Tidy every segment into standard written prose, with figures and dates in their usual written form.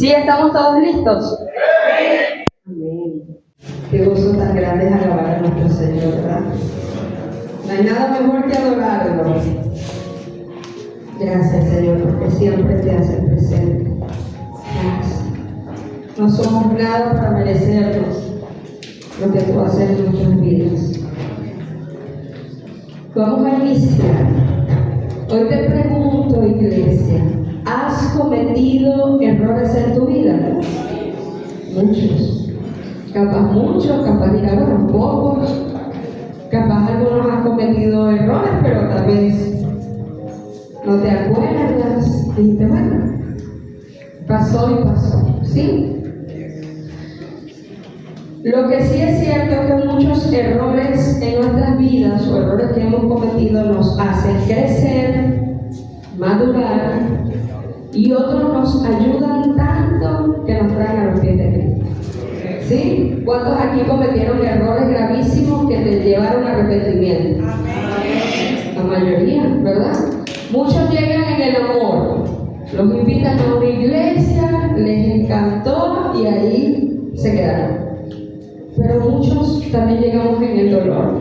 ¿Sí estamos todos listos? Amén. Qué gozo tan grande es alabar a nuestro Señor, ¿verdad? No hay nada mejor que adorarlo. Gracias, Señor, porque siempre te haces presente. Gracias. No somos nada para merecernos lo que tú haces en nuestras vidas. Vamos a iniciar. Hoy te pregunto, iglesia, ¿has cometido errores en tu vida? Muchos. Capaz muchos, capaz digamos pocos. Capaz algunos han cometido errores, pero tal vez no te acuerdas. Y dijiste, bueno, pasó y pasó. ¿Sí? Lo que sí es cierto es que muchos errores en nuestras vidas o errores que hemos cometido nos hacen crecer, madurar, y otros nos ayudan tanto que nos traen a los pies de Cristo. ¿Sí? ¿Cuántos aquí cometieron errores gravísimos que te llevaron a arrepentimiento? La mayoría, ¿verdad? Muchos llegan en el amor, los invitan a una iglesia, les encantó y ahí se quedaron. Pero muchos también llegamos en el dolor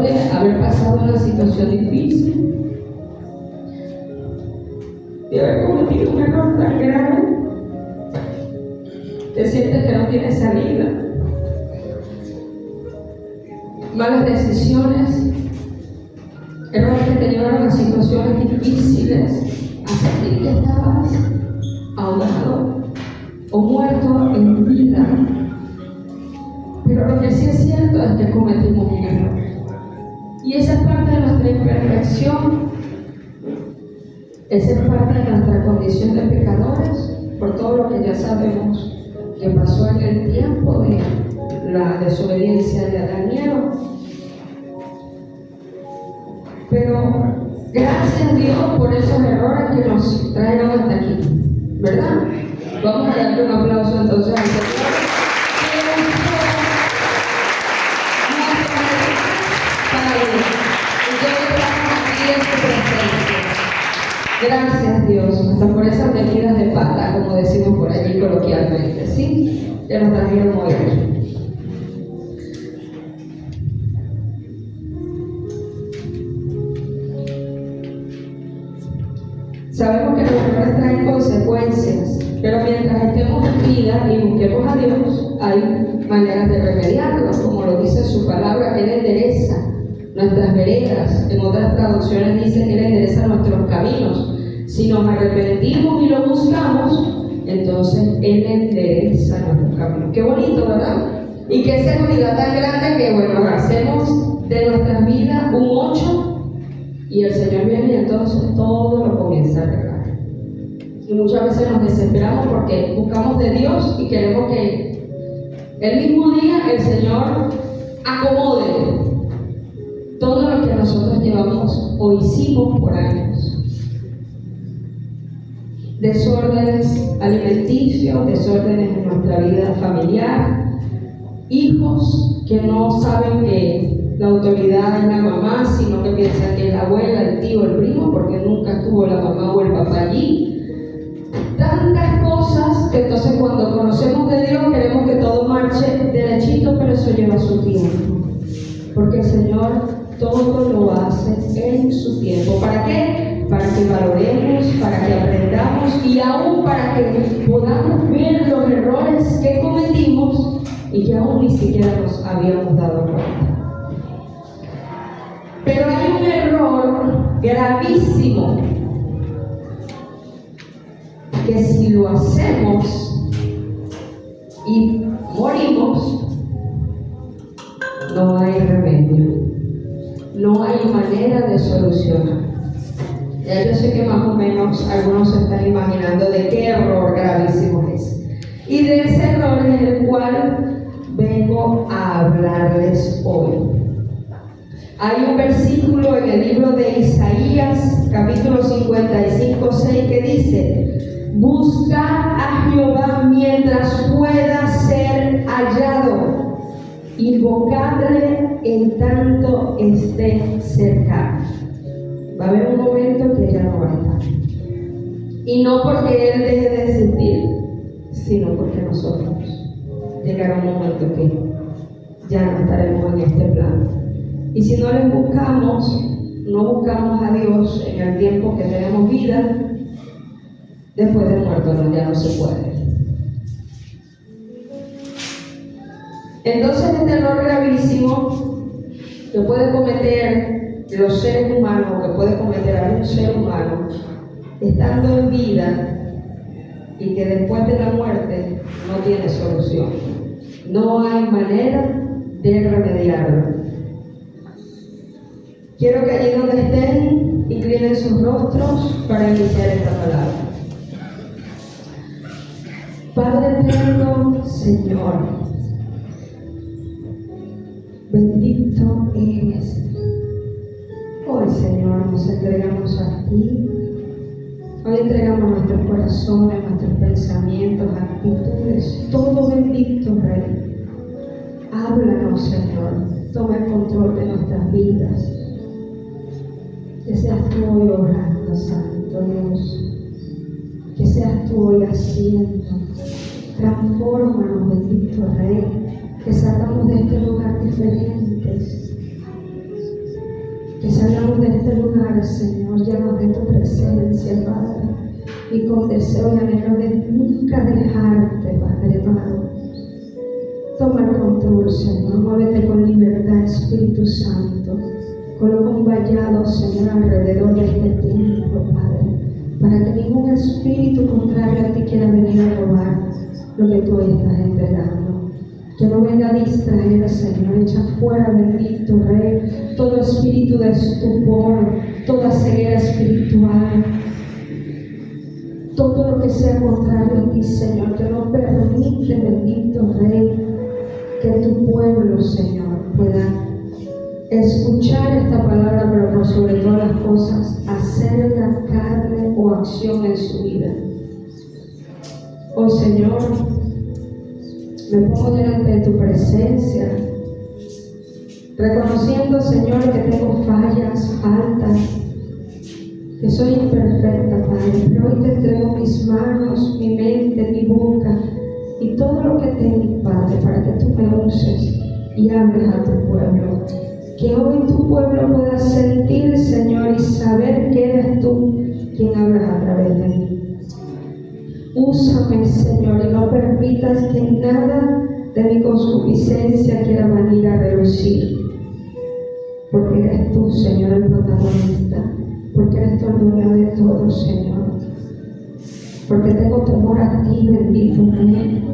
de haber pasado una situación difícil, de haber cometido un error tan grave. Te sientes que no tienes salida, malas decisiones, errores que te llevaron a situaciones difíciles, a sentir que estabas ahogado o muerto en vida. Pero lo que sí es cierto es que cometimos un error, y esa es parte de nuestra imperfección, esa es parte de nuestra condición de pecadores, por todo lo que ya sabemos que pasó en el tiempo de la desobediencia de Adán y Eva. Pero gracias a Dios por esos errores que nos trajeron hasta aquí, ¿verdad? Vamos a darle un aplauso entonces al Señor. Gracias, Dios, hasta por esas metidas de pata, como decimos por allí coloquialmente, ¿sí? Que nos trajeron hoy. Sabemos que los errores traen consecuencias, pero mientras estemos en vida y busquemos a Dios, hay maneras de remediarlo, como lo dice su palabra, que Él endereza nuestras veredas. En otras traducciones dice que Él endereza nuestros caminos. Si nos arrepentimos y lo buscamos, entonces Él endereza nuestros caminos. Qué bonito, ¿verdad? Y qué seguridad tan grande que, bueno, hacemos de nuestras vidas un 8 y el Señor viene y entonces todo lo comienza a arreglar. Y muchas veces nos desesperamos porque buscamos de Dios y queremos que el mismo día el Señor acomode todo lo que nosotros llevamos o hicimos por años. Desórdenes alimenticios, desórdenes en nuestra vida familiar, hijos que no saben que la autoridad es la mamá, sino que piensan que es la abuela, el tío, el primo, porque nunca estuvo la mamá o el papá allí. Tantas cosas que entonces cuando conocemos de Dios queremos que todo marche derechito, pero eso lleva su tiempo, porque el Señor todo lo hace en su tiempo. ¿Para qué? Para que valoremos, para que aprendamos y aún para que podamos ver los errores que cometimos y que aún ni siquiera nos habíamos dado cuenta. Pero hay un error gravísimo que si lo hacemos y morimos, no hay remedio, no hay manera de solucionar. Ya yo sé que más o menos algunos se están imaginando de qué error gravísimo es. Y de ese error es el cual vengo a hablarles hoy. Hay un versículo en el libro de Isaías, capítulo 55, 6, que dice: buscad a Jehová mientras pueda ser hallado, invocadle en tanto esté cercano. Va a haber un momento que ya no va a estar. Y no porque Él deje de existir, sino porque nosotros llegará un momento que ya no estaremos en este plano. Y si no le buscamos, no buscamos a Dios en el tiempo que tenemos vida, después de muerto ya no se puede. Entonces este error gravísimo que puede cometer los seres humanos, que puede cometer algún ser humano, estando en vida y que después de la muerte no tiene solución. No hay manera de remediarlo. Quiero que allí donde estén inclinen sus rostros para iniciar esta palabra. Padre eterno, Señor, bendito eres. Hoy, Señor, nos entregamos a ti. Hoy entregamos nuestros corazones, nuestros pensamientos, actitudes, todo, bendito Rey. Háblanos, Señor. Toma el control de nuestras vidas. Que seas tú hoy obrando, Santo Dios. Que seas tú hoy haciendo. Transfórmanos, bendito Rey. Que salgamos de este lugar diferentes. Que salgamos de este lugar, Señor, llenos de tu presencia, Padre. Y con deseo y anhelo de nunca dejarte, Padre amado. Toma el control, Señor. Muévete con libertad, Espíritu Santo. Coloca un vallado, Señor, alrededor de este templo, Padre, para que ningún espíritu contrario a ti quiera venir a robar lo que tú hoy estás entregando. Que no venga a distraer, Señor. Echa fuera, bendito Rey, todo espíritu de estupor, toda ceguera espiritual, todo lo que sea contrario a ti, Señor, que no permite, bendito Rey, que tu pueblo, Señor, pueda escuchar esta palabra, pero por sobre todas las cosas, hacerla carne o acción en su vida. Oh Señor, me pongo delante de tu presencia, reconociendo, Señor, que tengo fallas, faltas, que soy imperfecta, Padre, pero hoy te entrego mis manos, mi mente, mi boca y todo lo que tengo, Padre, para que tú me uses y hables a tu pueblo. Que hoy tu pueblo pueda sentir, Señor, y saber que eres tú quien hablas a través de mí. Úsame, Señor, y no permitas que nada de mi concupiscencia quiera venir a relucir. Porque eres tú, Señor, el protagonista. Porque eres tú el dueño de todo, Señor. Porque tengo temor a ti, bendito Rey.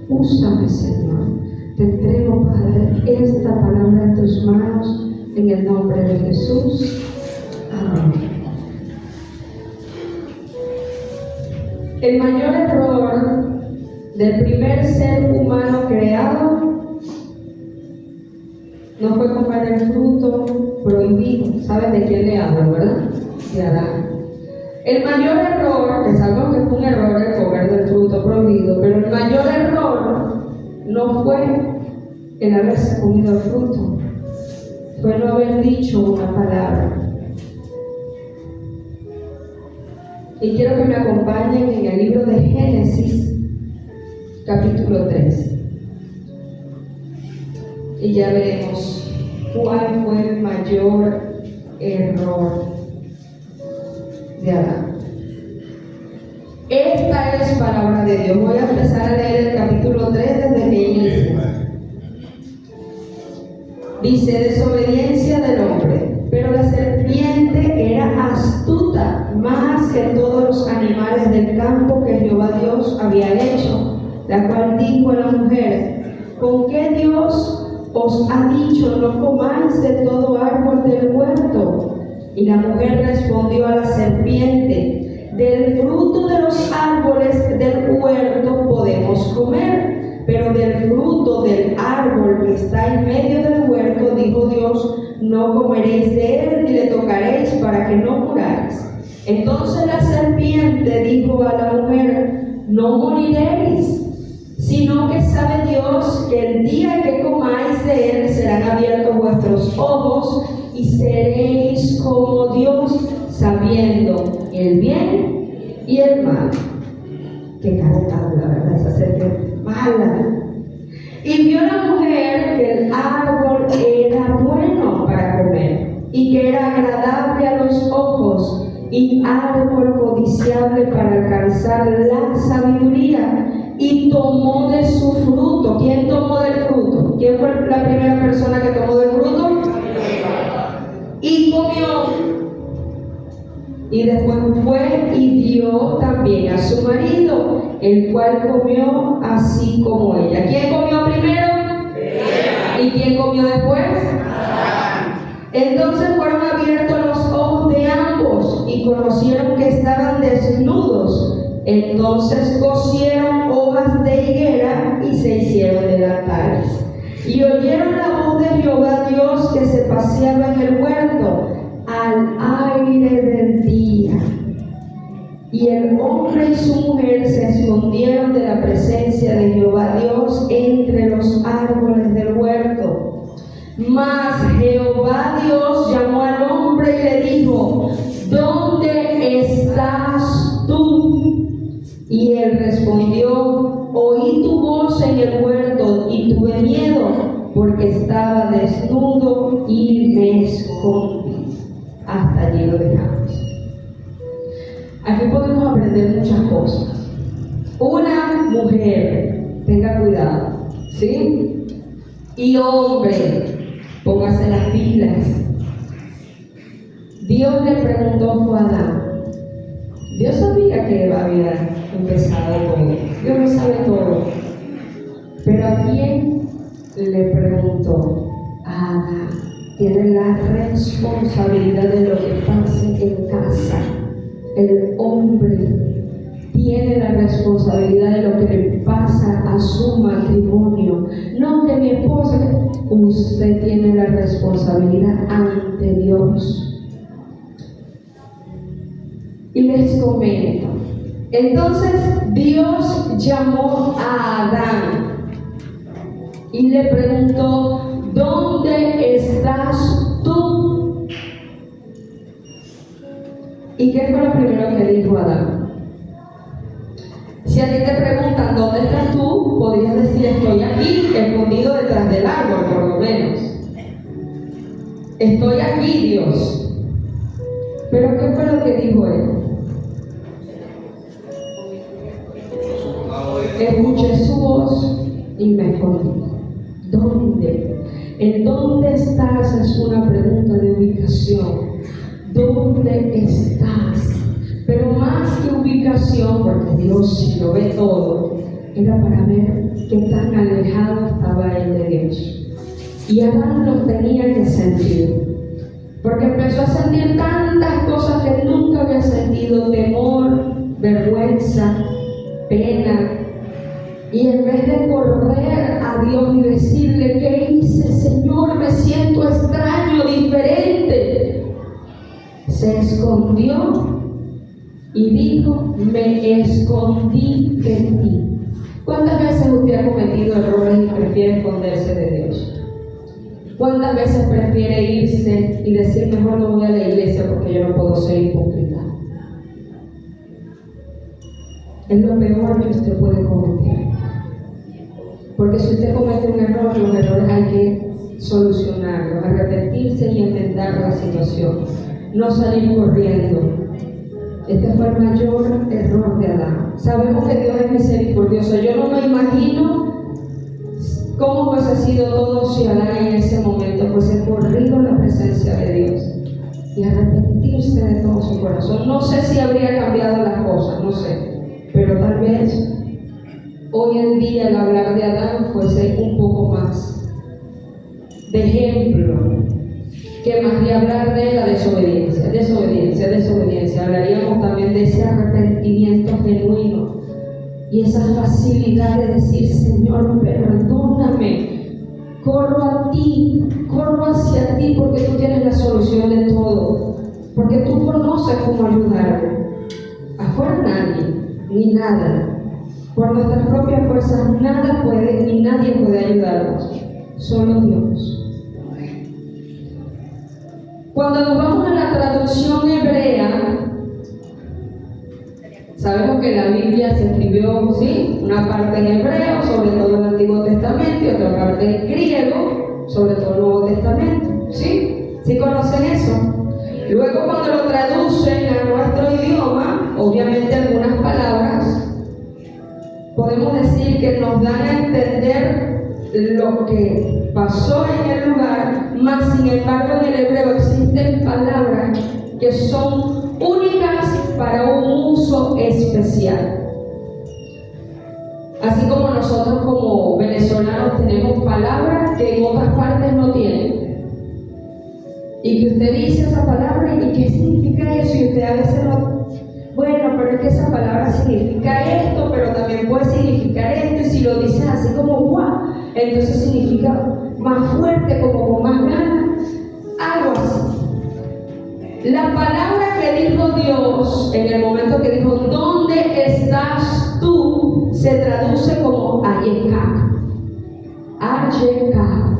Úsame, Señor. Te entrego, Padre, esta palabra en tus manos, en el nombre de Jesús. Amén. El mayor error del primer ser humano creado no fue comer el fruto prohibido. ¿Saben de quién le hablo, verdad? De Adán. El mayor error, que sabemos que fue un error el comer del fruto prohibido, pero el mayor error no fue el haberse comido el fruto, fue no haber dicho una palabra. Y quiero que me acompañen en el libro de Génesis, capítulo 3. Y ya veremos cuál fue el mayor error de Adán. Esta es palabra de Dios. Voy a empezar a leer el capítulo 3 desde que inicia. Dice: desobediencia del hombre, pero la serpiente era astuta más que todos los animales del campo que Jehová Dios había hecho, la cual dijo a la mujer: ¿con qué Dios os ha dicho no comáis de todo árbol del huerto? Y la mujer respondió a la serpiente: del fruto de los árboles del huerto podemos comer, pero del fruto del árbol que está en medio del huerto, dijo Dios, no comeréis de él ni le tocaréis para que no muráis. Entonces la serpiente dijo a la mujer: no moriréis, sino que sabe Dios que el día que comáis de él serán abiertos vuestros ojos y seréis como Dios, sabiendo el bien y el mal. Qué cara la verdad, esa serpiente mala. Y vio la mujer que el árbol era bueno para comer y que era agradable a los ojos y árbol codiciable para alcanzar la sabiduría, y tomó de su fruto. ¿Quién tomó del fruto? ¿Quién fue la primera persona que tomó del fruto? Y comió. Y después fue y dio también a su marido, el cual comió así como ella. ¿Quién comió primero? ¿Y quién comió después? Entonces fueron abiertos los ojos de ambos y conocieron que estaban desnudos. Entonces cosieron hojas de higuera y se hicieron delantales. Y oyeron la voz de Jehová Dios que se paseaba en el huerto al aire del día. Y el hombre y su mujer se escondieron de la presencia de Jehová Dios entre los árboles del huerto. Mas Jehová Dios llamó al hombre y le dijo: ¿dónde estás tú? Y él respondió: oí tu voz en el huerto y tuve miedo, porque estaba desnudo y me escondí. Hasta allí lo dejamos. Aquí podemos aprender muchas cosas. Una mujer, tenga cuidado, ¿sí? Y hombre, póngase las pilas. Dios le preguntó fue a Adán. Dios sabía que Eva había empezado todo. Dios lo sabe todo. Pero ¿a quién le preguntó? A Adán. Tiene la responsabilidad de lo que pase en casa. El hombre tiene la responsabilidad de lo que le pasa a su matrimonio. No que mi esposa, usted tiene la responsabilidad ante Dios. Y les comento. Entonces Dios llamó a Adán y le preguntó: ¿dónde estás tú? ¿Y qué fue lo primero que dijo Adán? Si a ti te preguntan ¿dónde estás tú?, podrías decir: estoy aquí, escondido detrás del árbol, por lo menos. Estoy aquí, Dios. Pero ¿qué fue lo que dijo él? Escuché su voz y me escondí. ¿Dónde? ¿En dónde estás? Es una pregunta de ubicación. ¿Dónde estás? Pero más que ubicación, porque Dios sí lo ve todo, era para ver qué tan alejado estaba él de Dios. Y Adán lo tenía que sentir, porque empezó a sentir tantas cosas que nunca había sentido: temor, vergüenza, pena. Y en vez de correr a Dios y decirle: ¿qué hice, Señor? Me siento extraño, diferente, se escondió y dijo: me escondí de ti. ¿Cuántas veces usted ha cometido errores y prefiere esconderse de Dios? ¿Cuántas veces prefiere irse y decir: mejor no voy a la iglesia porque yo no puedo ser hipócrita? Es lo peor que usted puede cometer. Porque si usted comete un error, los errores hay que solucionarlos, arrepentirse y enmendar la situación, no salir corriendo. Este fue el mayor error de Adán. Sabemos que Dios es misericordioso. Yo no me imagino cómo hubiese sido todo si Adán en ese momento fuese corrido en la presencia de Dios y arrepentirse de todo su corazón. No sé si habría cambiado las cosas, no sé, pero tal vez hoy en día el hablar de Adán fuese un poco más de ejemplo que más de hablar de la desobediencia. Hablaríamos también de ese arrepentimiento genuino y esa facilidad de decir: Señor, perdóname, corro a ti, corro hacia ti, porque tú tienes la solución de todo, porque tú conoces cómo ayudarme. Afuera nadie, ni nada. Por nuestras propias fuerzas nada puede ni nadie puede ayudarnos, solo Dios. Cuando nos vamos a la traducción hebrea, que la Biblia se escribió, ¿sí? Una parte en hebreo, sobre todo el Antiguo Testamento, y otra parte en griego, sobre todo el Nuevo Testamento, ¿sí? ¿Sí conocen eso? Luego, cuando lo traducen a nuestro idioma, obviamente algunas palabras, podemos decir que nos dan a entender lo que pasó en el lugar, mas sin embargo en el hebreo existen palabras que son únicas para un uso especial. Así como nosotros como venezolanos tenemos palabras que en otras partes no tienen. Y que usted dice esa palabra y ¿qué significa eso? Y usted a veces no, bueno, pero es que esa palabra significa esto, pero también puede significar esto, y si lo dices así como ¡guau! Entonces significa más fuerte, como con más ganas, algo así. La palabra que dijo Dios en el momento que dijo ¿dónde estás tú? Se traduce como Ayekah. Ayekah.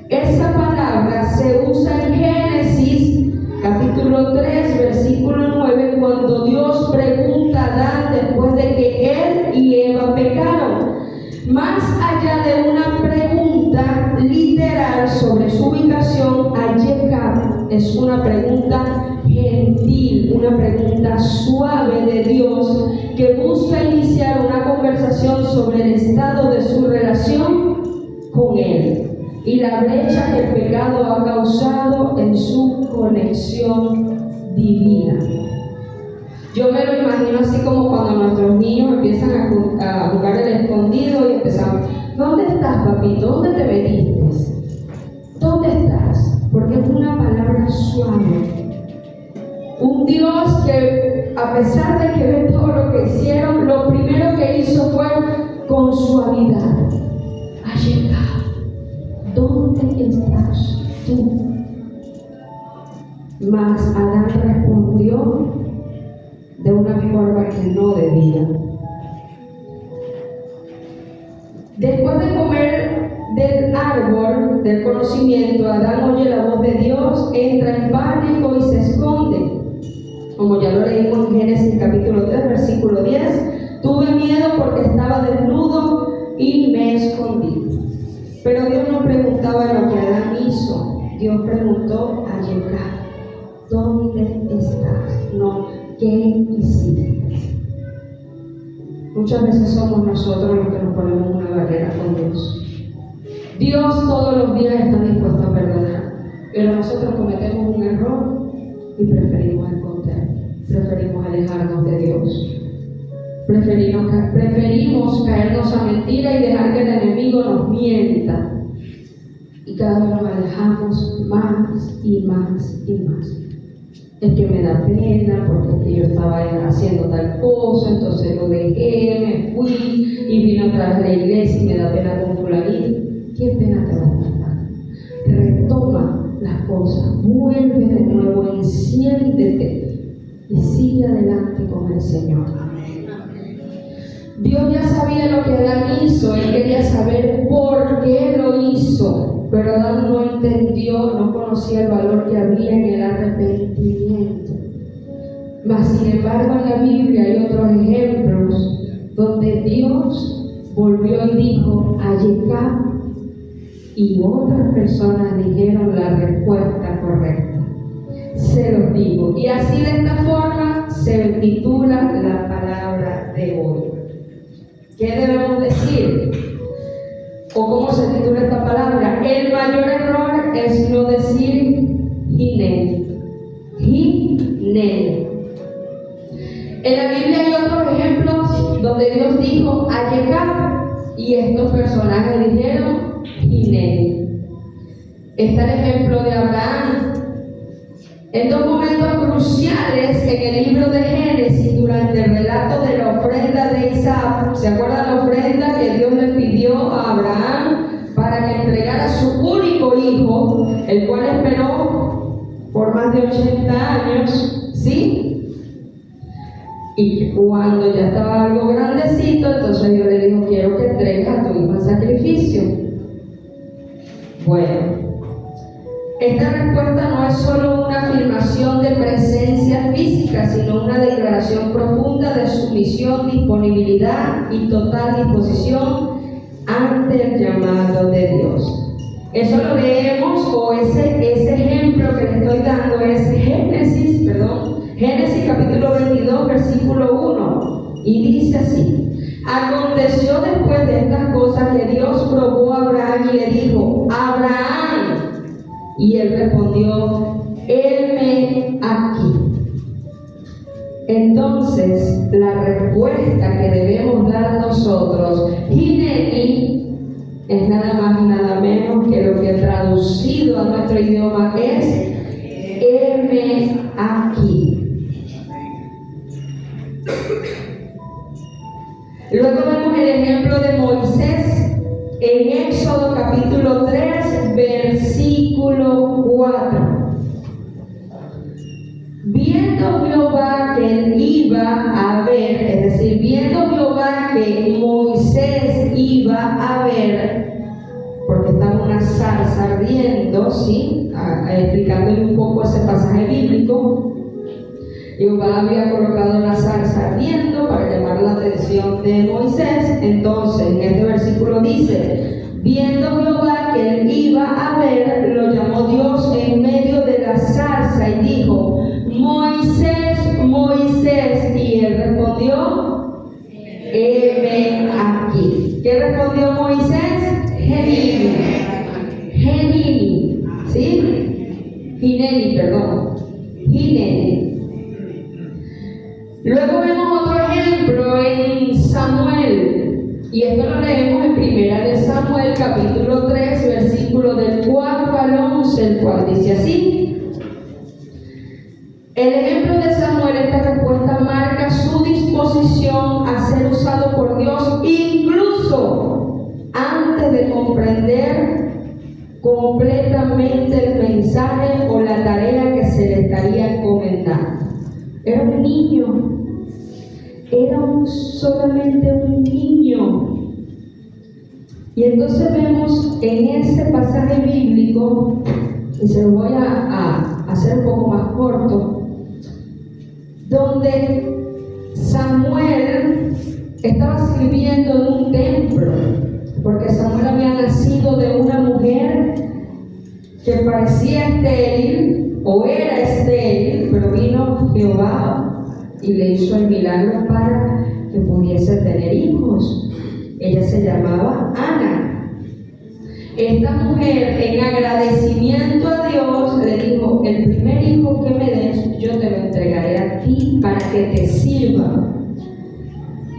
Esa palabra se usa en Génesis capítulo 3 versículo 9 cuando Dios pregunta a Adán después de que él y Eva pecaron. Más allá de una pregunta literal sobre su ubicación, Ayekah es una pregunta gentil, una pregunta suave de Dios que busca iniciar una conversación sobre el estado de su relación con Él y la brecha que el pecado ha causado en su conexión divina. Yo me lo imagino así como cuando nuestros niños empiezan a jugar el escondido y empezamos, ¿dónde estás, papito? ¿Dónde te metiste? ¿Dónde estás? Porque es una palabra suave. Un Dios que, a pesar de que ve todo lo que hicieron, lo primero que hizo fue con suavidad. Ayekah, ¿dónde estás tú? Mas Adán respondió de una forma que no debía. Después de comer del árbol del conocimiento, Adán oye la voz de Dios, entra en pánico y se esconde. Como ya lo leímos en Génesis capítulo 3, versículo 10, tuve miedo porque estaba desnudo y me escondí. Pero Dios no preguntaba lo que Adán hizo. Dios preguntó a Ayekah, ¿dónde estás? No, ¿qué hiciste? Muchas veces somos nosotros los que nos ponemos una barrera con Dios. Dios todos los días está dispuesto a perdonar, pero nosotros cometemos un error y preferimos esconder, preferimos alejarnos de Dios. Preferimos caernos a mentira y dejar que el enemigo nos mienta. Y cada vez nos alejamos más y más y más. Es que me da pena porque es que yo estaba haciendo tal cosa, entonces lo dejé, me fui y vine otra vez a la iglesia y me da pena con fulanito. ¿Qué pena te va a dar? Retoma las cosas, vuelve de nuevo, enciéndete y sigue adelante con el Señor. Dios ya sabía lo que Adán hizo, él quería saber por qué lo hizo, pero Adán no entendió, no conocía el valor que había en el arrepentimiento. Mas sin embargo en la Biblia hay otros ejemplos donde Dios volvió y dijo Ayekah y otras personas dijeron la respuesta correcta. Se los digo. Y así de esta forma se titula la palabra de hoy. ¿Qué debemos decir? ¿O cómo se titula esta palabra? El mayor error es no decir Hineni. Hineni. En la Biblia hay otros ejemplos donde Dios dijo Ayekah y estos personajes dijeron Hineni. Está el ejemplo de Abraham. En dos momentos cruciales en el libro de Génesis, durante el relato de la ofrenda de Isaac, ¿se acuerdan la ofrenda que Dios le pidió a Abraham para que entregara a su único hijo, el cual esperó por más de 80 años, ¿sí? Y cuando ya estaba algo grandecito, entonces Dios le dijo, quiero que entregues a tu hijo en sacrificio. Bueno, esta respuesta no es solo una afirmación de presencia física, sino una declaración profunda de su sumisión, disponibilidad y total disposición ante el llamado de Dios. Eso lo leemos, o ese ejemplo que les estoy dando es Génesis capítulo 22, versículo 1, y dice así: aconteció después de estas cosas que Dios probó a Abraham y le dijo: Abraham. Y él respondió: heme aquí. Entonces, la respuesta que debemos dar nosotros, Hineni, es nada más y nada menos que lo que traducido a nuestro idioma es: heme aquí. Luego vemos el ejemplo de Moisés en Éxodo capítulo 3, versículo 4. Viendo Jehová que él iba a ver, es decir, viendo Jehová que Moisés iba a ver, porque estaba una zarza ardiendo, ¿sí? Explicándole un poco ese pasaje bíblico. Jehová había colocado una zarza ardiendo para llamar la atención de Moisés. Entonces, en este versículo dice: viendo Jehová que él iba a ver, lo llamó Dios en medio de la zarza y dijo: Moisés, Moisés. Y él respondió: heme aquí. ¿Qué respondió Moisés? Hineni. Hineni, ¿sí? Hineni, perdón. Hineni. Luego vemos otro ejemplo en Samuel, y esto lo leemos en Primera de Samuel, capítulo 3, versículo del 4 al 11, el cual dice así: el ejemplo de Samuel, esta respuesta marca su disposición a ser usado por Dios, incluso antes de comprender completamente el mensaje o la tarea que se le estaría encomendando. Era un niño. Era solamente un niño. Y entonces vemos en ese pasaje bíblico, y se lo voy a hacer un poco más corto, donde Samuel estaba sirviendo en un templo, porque Samuel había nacido de una mujer que parecía estéril o era estéril, pero vino Jehová y le hizo el milagro para que pudiese tener hijos. Ella se llamaba Ana. Esta mujer, en agradecimiento a Dios, le dijo: el primer hijo que me des, yo te lo entregaré a ti para que te sirva.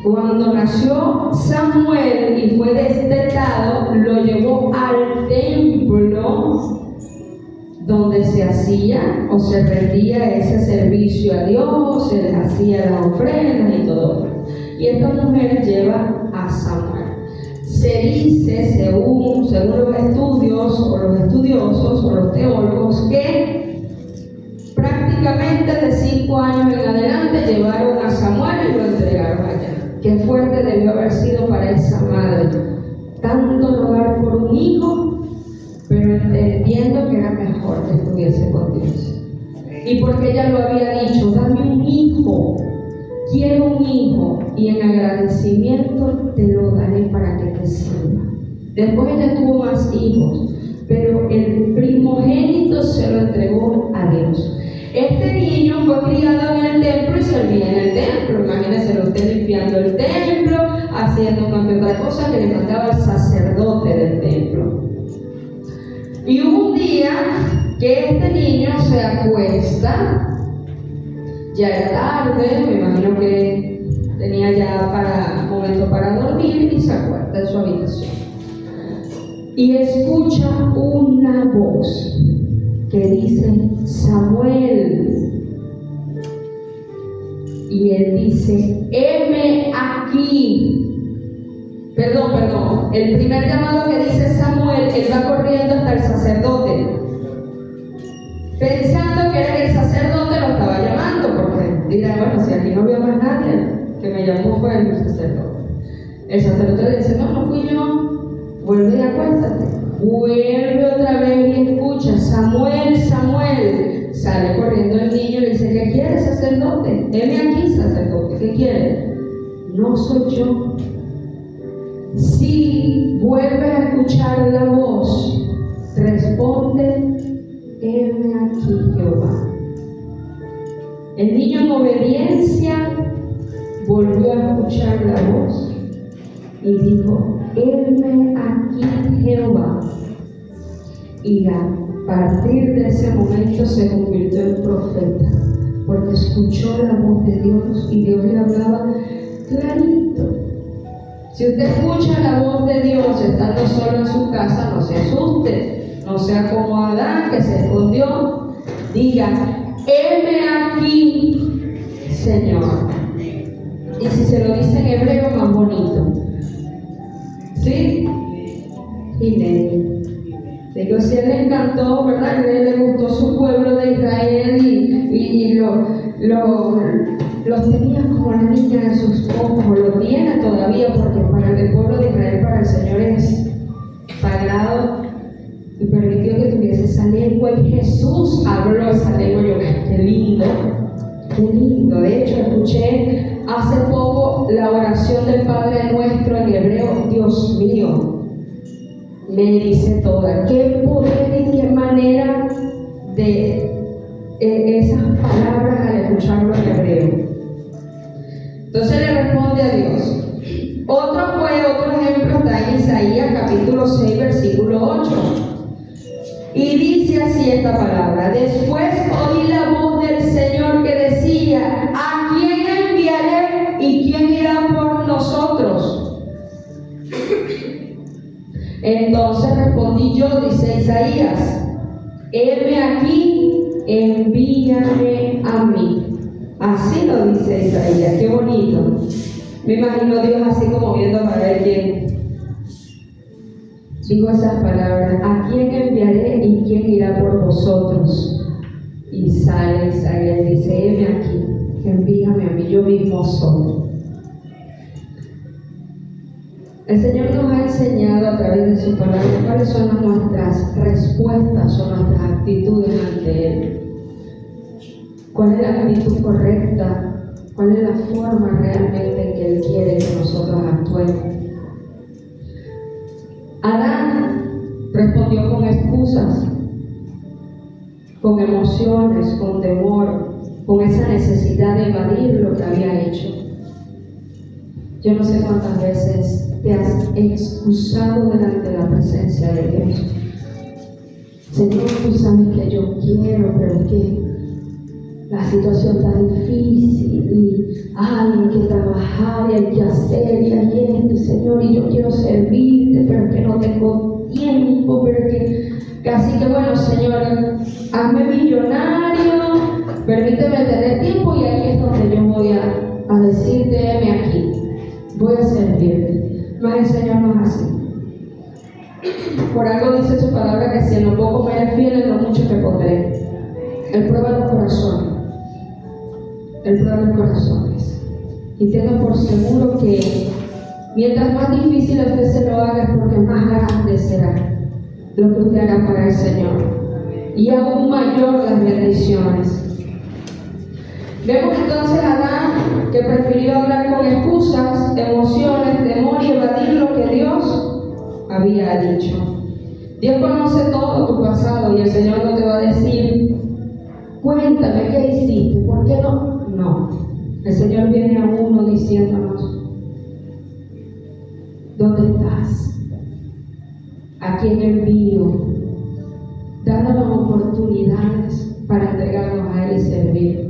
Cuando nació Samuel y fue destetado, lo llevó al templo donde se hacía o se rendía ese servicio a Dios, se les hacía las ofrendas y todo. Y esta mujer lleva a Samuel. Se dice, según los estudios o los estudiosos o los teólogos, que prácticamente de 5 años en adelante llevaron a Samuel y lo entregaron allá. Qué fuerte debió haber sido para esa madre, tanto rogar por un hijo, pero entendiendo que era mejor que estuviese con Dios. Y porque ella lo había dicho: dame un hijo, quiero un hijo, y en agradecimiento te lo daré para que te sirva. Después ella tuvo más hijos, pero el primogénito se lo entregó a Dios. Este niño fue criado en el templo y servía en el templo. Imagínense usted limpiando el templo, haciendo cualquier otra cosa que le mandaba el sacerdote del templo. Y hubo un día que este niño se acuesta, ya era tarde, me imagino que tenía ya momento para dormir, y se acuesta en su habitación. Y escucha una voz que dice: Samuel. Y él dice: heme aquí. Perdón, el primer llamado que dice Samuel, él va corriendo hasta el sacerdote, pensando que era el sacerdote lo estaba llamando, porque dirá: bueno, si aquí no vio más nadie, que me llamó fue el sacerdote. El sacerdote le dice: no fui yo, vuelve y acuéstate. Vuelve otra vez y escucha: Samuel, Samuel. Sale corriendo el niño y le dice: ¿qué quiere, sacerdote? Heme aquí, sacerdote, ¿qué quiere? no soy yo. Si vuelves a escuchar la voz, responde, heme aquí, Jehová. El niño en obediencia volvió a escuchar la voz y dijo, heme aquí, Jehová. Y a partir de ese momento se convirtió en profeta, porque escuchó la voz de Dios y Dios le hablaba clarito. Si usted escucha la voz de Dios estando solo en su casa, no se asuste, no sea como Adán que se escondió. Diga, heme aquí, Señor. Y si se lo dice en hebreo, más bonito. ¿Sí? Hineni. Digo, si a él le encantó, ¿verdad? A él le gustó su pueblo de Israel y los tenía como la niña en sus ojos, lo tiene todavía, porque para el pueblo de Israel, para el Señor es sagrado, y permitió que tuviese esa lengua, y Jesús habló esa lengua. Yo, qué lindo, qué lindo. De hecho, escuché hace poco la oración del Padre Nuestro en hebreo. Dios mío, me dice toda, qué poder y qué manera de esas palabras al escucharlo en hebreo. Entonces le responde a Dios. Otro ejemplo está en Isaías capítulo 6 versículo 8, y dice así esta palabra: después oí la voz del Señor que decía, ¿a quién enviaré y quién irá por nosotros? Entonces respondí yo, dice Isaías, heme aquí, envíame a mí. Así lo dice Isaías, qué bonito. Me imagino Dios así como viendo para ver quién dijo esas palabras, ¿a quién enviaré y quién irá por vosotros? Y sale Isaías, dice, heme aquí, envíame a mí, yo mismo soy. El Señor nos ha enseñado a través de su palabra cuáles son nuestras respuestas o nuestras actitudes ante Él. ¿Cuál es la actitud correcta? ¿Cuál es la forma realmente en que Él quiere que nosotros actuemos? Adán respondió con excusas, con emociones, con temor, con esa necesidad de evadir lo que había hecho. Yo no sé cuántas veces te has excusado delante de la presencia de Dios. Señor, tú sabes que yo quiero, pero es que la situación está difícil y hay que trabajar y hay que hacer y hay esto, Señor, y yo quiero servirte, pero es que no tengo tiempo, pero es que casi que bueno, Señor, hazme millonario, permíteme tener tiempo, y ahí es donde yo voy a decirte, heme aquí, voy a servirte. Mas el Señor no es así. Por algo dice su palabra que si en lo poco me eres fiel, en lo mucho te pondré. Él prueba los corazones. Él prueba los corazones. Y tenga por seguro que mientras más difícil usted se lo haga, es porque más grande será lo que usted haga para el Señor. Y aún mayor las bendiciones. Vemos entonces a Adán que prefirió hablar con excusas, emociones, temor y evadir lo que Dios había dicho. Dios conoce todo tu pasado y el Señor no te va a decir, cuéntame qué hiciste, ¿por qué no? No. El Señor viene a uno diciéndonos, ¿dónde estás? ¿A quién envío? Dándonos oportunidades para entregarnos a Él y servir.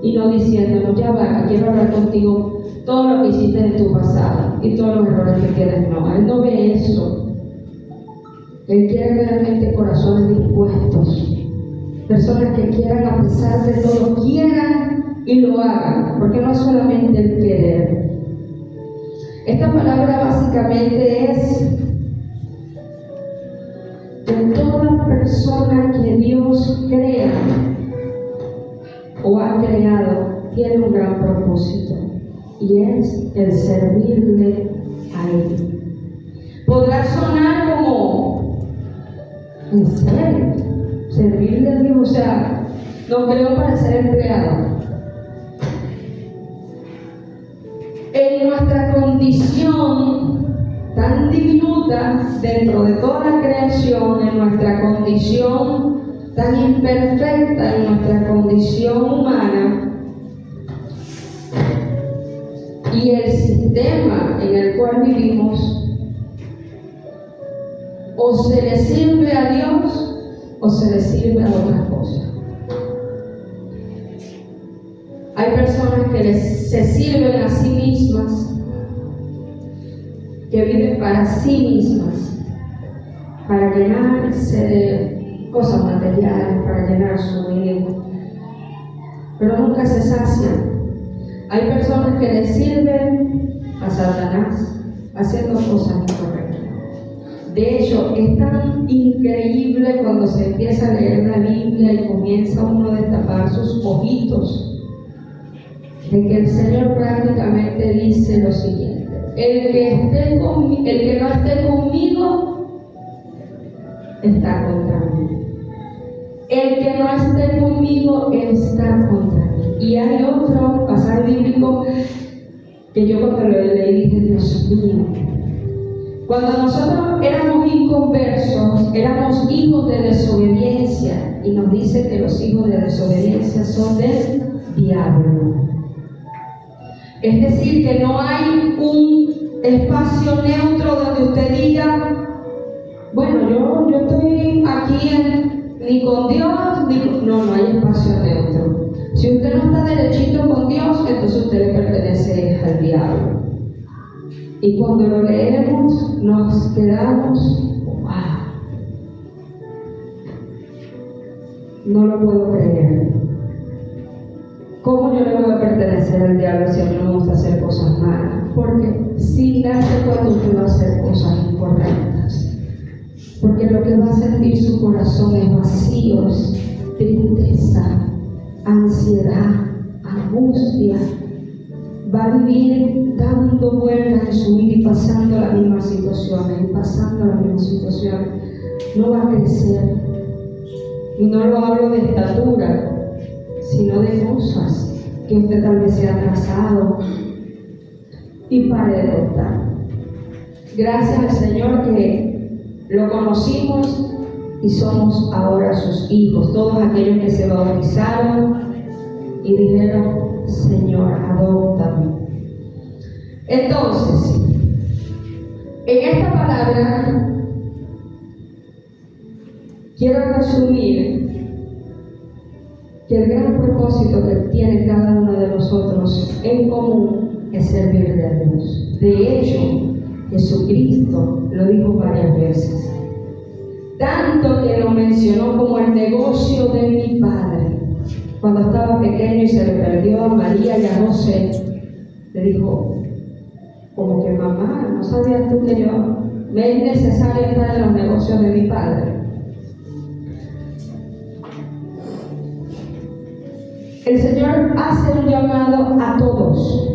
Y no diciéndonos, ya va, quiero hablar contigo todo lo que hiciste en tu pasado y todos los errores que tienes. No, Él no ve eso. Él quiere realmente corazones dispuestos, personas que quieran, a pesar de todo, quieran y lo hagan, porque no es solamente el querer. Esta palabra básicamente es de toda persona que Dios crea o ha creado, tiene un gran propósito, y es el servirle a Él. Podrá sonar como, ¿en serio? Servirle a Dios, o sea, no creo para ser empleado. En nuestra condición tan diminuta dentro de toda la creación, en nuestra condición tan imperfecta, en nuestra condición humana, y el sistema en el cual vivimos, o se le sirve a Dios o se le sirve a otras cosas. Hay personas que se sirven a sí mismas, que viven para sí mismas, para llenarse de cosas materiales, para llenar su ego, pero nunca se sacian. Hay personas que le sirven a Satanás haciendo cosas incorrectas. De hecho, es tan increíble cuando se empieza a leer la Biblia y comienza uno a destapar sus ojitos, de que el Señor prácticamente dice lo siguiente: el que no esté conmigo está contra mí. El que no esté conmigo está contra mí. Y hay otro pasaje bíblico que yo cuando lo leí dije, Dios mío, cuando nosotros éramos inconversos, éramos hijos de desobediencia, y nos dice que los hijos de desobediencia son del diablo. Es decir, que no hay un espacio neutro donde usted diga, bueno, yo estoy aquí ni con Dios, no hay espacio neutro. Si usted no está derechito con Dios, entonces usted le pertenece al diablo. Y cuando lo leemos, nos quedamos, wow, no lo puedo creer. ¿Cómo yo le voy a pertenecer al diablo si a mí no me gusta hacer cosas malas? Porque sin darse cuenta usted va a hacer cosas incorrectas. Porque lo que va a sentir su corazón es vacíos, tristeza, ansiedad, angustia. Va a vivir dando vueltas en su vida y pasando las mismas situaciones, No va a crecer. Y no lo hablo de estatura, sino de cosas que usted tal vez se ha atrasado y pare de contar. Gracias al Señor que lo conocimos y somos ahora sus hijos, todos aquellos que se bautizaron y dijeron, Señor, adóptame. Entonces, en esta palabra quiero resumir que el gran propósito que tiene cada uno de nosotros en común es servirle a Dios. De hecho, Jesucristo lo dijo varias veces, tanto que lo mencionó como el negocio de mi Padre. Cuando estaba pequeño y se le perdió a María y a José, le dijo, como que mamá, ¿no sabías tú que me es necesario estar en los negocios de mi Padre? El Señor hace un llamado a todos.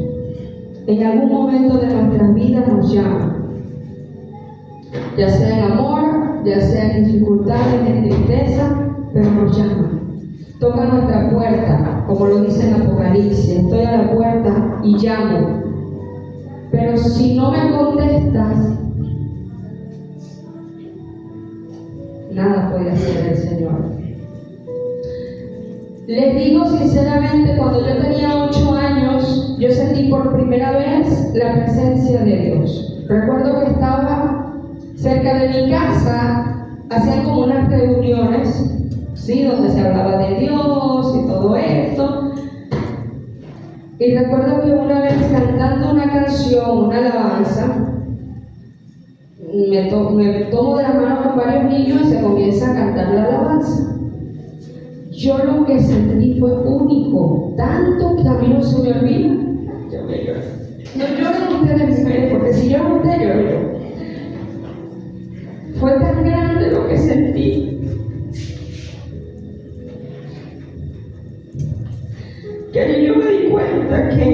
En algún momento de nuestras vidas nos llama, ya sea en amor, ya sea en dificultades, en tristeza, pero nos llama. Toca nuestra puerta, como lo dice en Apocalipsis, estoy a la puerta y llamo. Pero si no me contestas, nada puede hacer el Señor. Les digo sinceramente, cuando yo tenía 8 años, yo sentí por primera vez la presencia de Dios. Recuerdo que estaba cerca de mi casa, hacían como unas reuniones, ¿sí?, donde se hablaba de Dios y todo esto. Y recuerdo que una vez cantando una canción, una alabanza, me tomo de las manos con varios niños y se comienza a cantar la alabanza. Yo lo que sentí fue único, tanto que a mí no se me olvida. Yo me lloro. No lloren ustedes, mujeres, porque si lloran ustedes, lloro yo. Fue tan grande lo que sentí, que yo me di cuenta que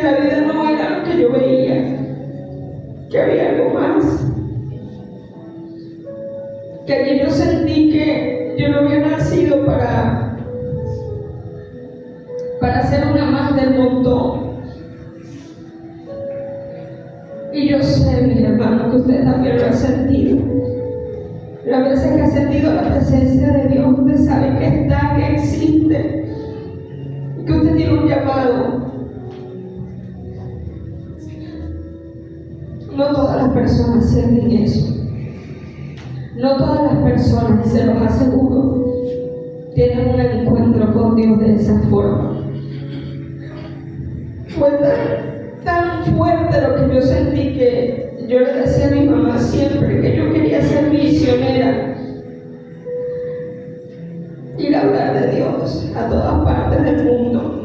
la vida no era lo que yo veía, que había algo más. Que allí yo sentí que yo no había nacido para ser una más del montón. Y yo sé, mis hermanos, que usted también lo ha sentido. Las veces que ha sentido la presencia de Dios, usted sabe que está, que existe, y que usted tiene un llamado. No todas las personas sienten eso. No todas las personas, y se los aseguro, tienen un encuentro con Dios de esa forma. Fue tan fuerte lo que yo sentí que yo le decía a mi mamá siempre que yo quería ser misionera, ir a hablar de Dios a todas partes del mundo.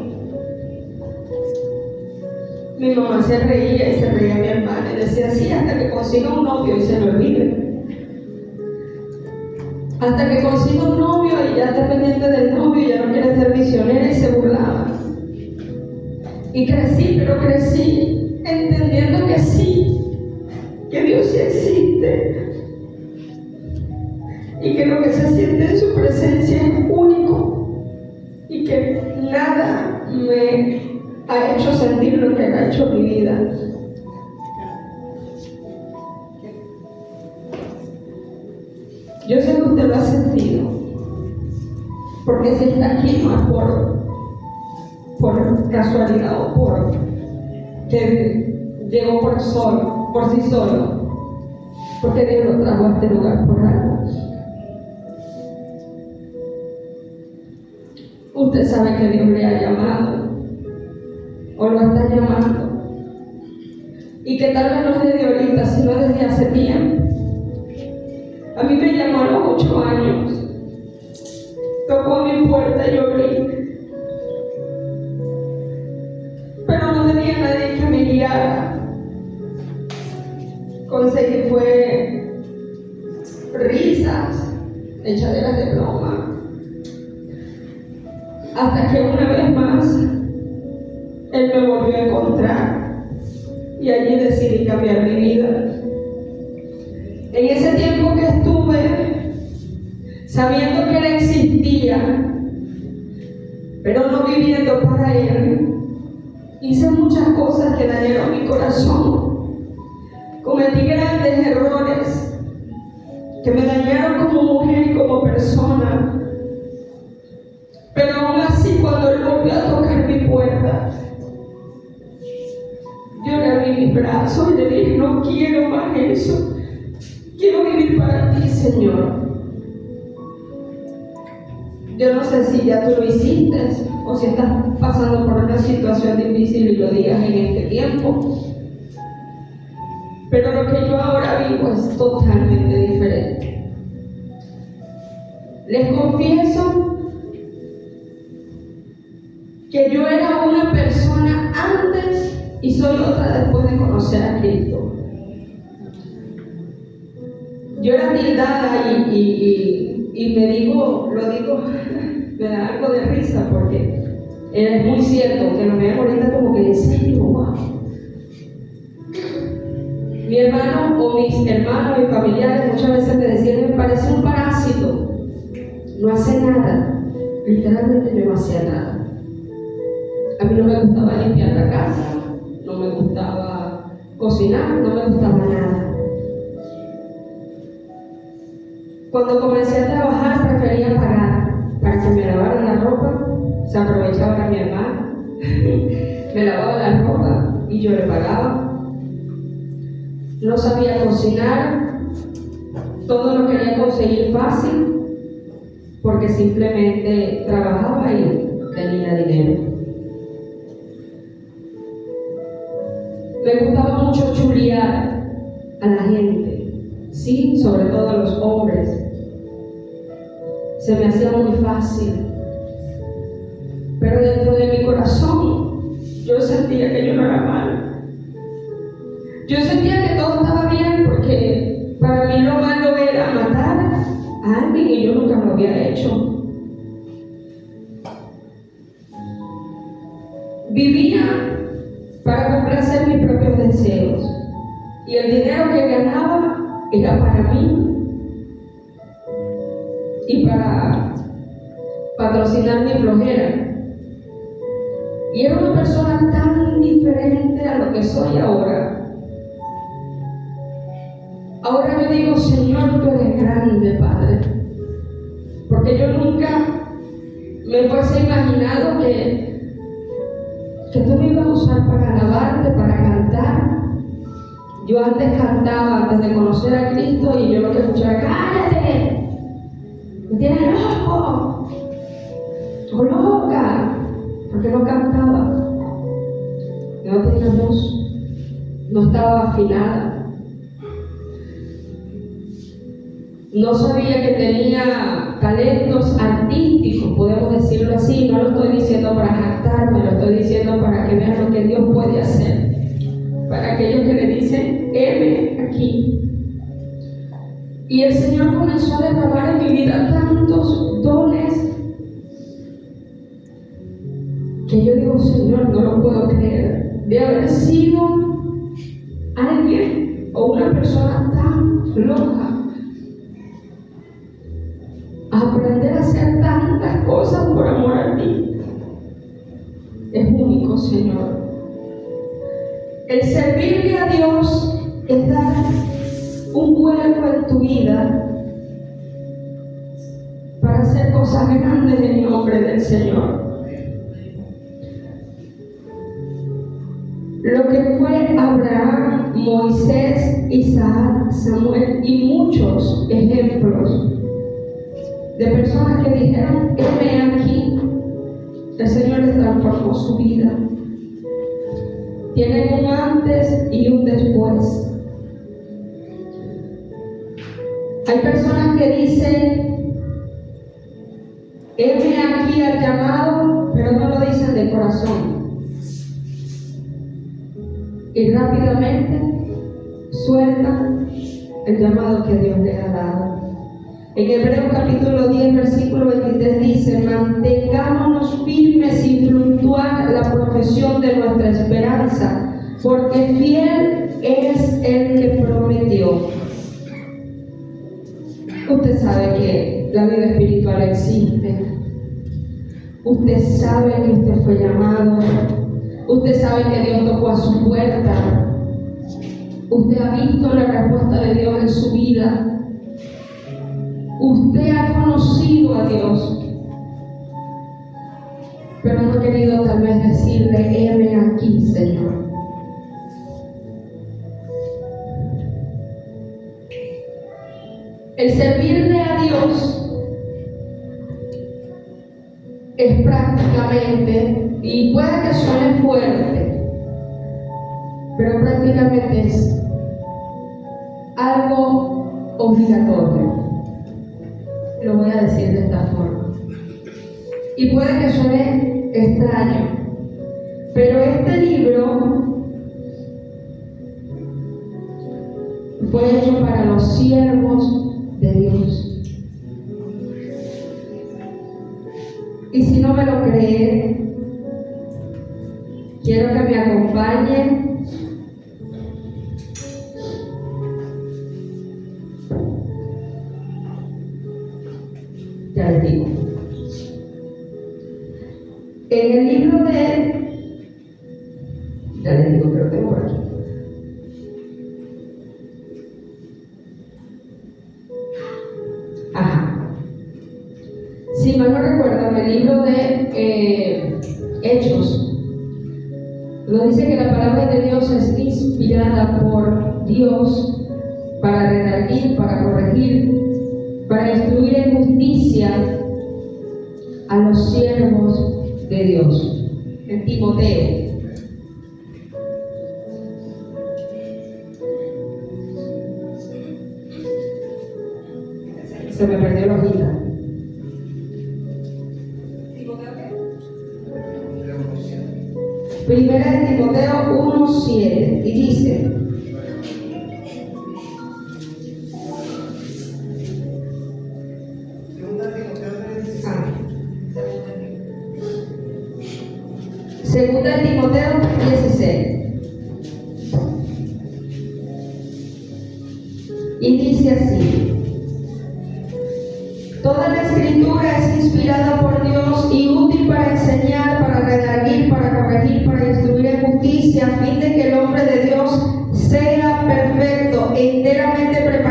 Mi mamá se reía y se reía mi hermana y decía así hasta que consiga un novio y se lo olvide. Hasta que consiga un novio y ya está pendiente del novio y ya no quiere ser misionera, y se burlaba. Y crecí, pero crecí entendiendo que sí, que Dios sí existe y que lo que se siente en su presencia es único y que nada me ha hecho sentir lo que ha hecho mi vida. Yo sé que usted lo ha sentido, porque si está aquí no es por casualidad o por que llegó por sí solo, porque Dios lo trajo a este lugar por algo. Usted sabe que Dios le ha llamado o lo está llamando, y que tal vez no desde ahorita, sino desde hace tiempo. A mí me llamó a los 8 años, tocó a mi puerta y yo abrí, pero no tenía nadie que me guiara. Conseguí fue risas, echaderas de broma, hasta que una vez más Él me volvió a encontrar y allí decidí cambiar mi vida. En ese tiempo que estuve sabiendo que Él existía, pero no viviendo para Él, hice muchas cosas que dañaron mi corazón. Cometí grandes errores que me dañaron como mujer y como persona. Pero aún así, cuando Él volvió a tocar mi puerta, yo le abrí mis brazos y le dije: no quiero más eso. Quiero vivir para ti, Señor. Yo no sé si ya tú lo hiciste o si estás pasando por una situación difícil y lo digas en este tiempo. Pero lo que yo ahora vivo es totalmente diferente. Les confieso que yo era una persona antes y soy otra después de conocer a Cristo. Yo era tildada y lo digo, me da algo de risa porque es muy cierto, que lo vean ahorita como que en serio, wow. Mi hermano o mis hermanos y familiares muchas veces me decían: me parece un parásito, no hace nada. Literalmente yo no hacía nada. A mí no me gustaba limpiar la casa, no me gustaba cocinar, no me gustaba nada. Cuando comencé a trabajar prefería pagar para que me lavaran la ropa. Se aprovechaba mi hermana, me lavaba la ropa y yo le pagaba. No sabía cocinar, todo lo quería conseguir fácil porque simplemente trabajaba y tenía dinero. Me gustaba mucho chulear a la gente, sí, sobre todo a los hombres. Se me hacía muy fácil, pero dentro de mi corazón yo sentía que yo no era mala. Yo sentía que todo estaba bien porque para mí lo malo era matar a alguien y yo nunca lo había hecho. Vivía para complacer mis propios deseos y el dinero que ganaba era para mí y para patrocinar mi flojera. Y era una persona tan diferente a lo que soy ahora, Ahora yo digo, Señor, tú eres grande, Padre. Porque yo nunca me fuese imaginado que tú me ibas a usar para alabarte, para cantar. Yo antes cantaba, antes de conocer a Cristo, y yo lo que escuchaba, ¡cállate! ¡Me tienes loco! ¡O loca! Porque no cantaba. No tenía voz. No estaba afinada. No sabía que tenía talentos artísticos, podemos decirlo así. No lo estoy diciendo para jactarme, lo estoy diciendo para que vean lo que Dios puede hacer. Para aquellos que le dicen, heme aquí. Y el Señor comenzó a derramar en mi vida tantos dones que yo digo, Señor, no lo puedo creer. De haber sido alguien o una persona tan floja, aprender a hacer tantas cosas por amor a ti. Es único, Señor. El servirle a Dios es dar un vuelco en tu vida para hacer cosas grandes en el nombre del Señor. Lo que fue Abraham, Moisés, Isaac, Samuel y muchos ejemplos de personas que dijeron, heme aquí, el Señor les transformó su vida. Tienen un antes y un después. Hay personas que dicen, heme aquí al llamado, pero no lo dicen de corazón. Y rápidamente sueltan el llamado que Dios les ha dado. En Hebreos capítulo 10, versículo 23 dice, mantengámonos firmes sin fluctuar la profesión de nuestra esperanza, porque fiel es el que prometió. Usted sabe que la vida espiritual existe. Usted sabe que usted fue llamado. Usted sabe que Dios tocó a su puerta. Usted ha visto la respuesta de Dios en su vida. Usted ha conocido a Dios, pero no ha querido tal vez decirle, heme aquí, Señor. El servirle a Dios es prácticamente, y puede que suene fuerte, pero prácticamente es algo obligatorio. Lo voy a decir de esta forma. Y puede que suene extraño, pero este libro fue hecho para los siervos de Dios. Y si no me lo creen, quiero que me acompañen ya les digo. En el libro de, ya les digo que lo tengo por aquí. Ajá. Si mal no recuerdo, en el libro de Hechos, lo dice que la palabra de Dios es inspirada por Dios para redarguir, para corregir, para instruir en justicia a los siervos de Dios. En Timoteo. Se me perdió la hojita. Primera de Timoteo 1:7 y dice, Segunda de Timoteo 16 y dice así: toda la escritura es inspirada por Dios y útil para enseñar, para redarguir, para corregir, para instruir en justicia, a fin de que el hombre de Dios sea perfecto e enteramente preparado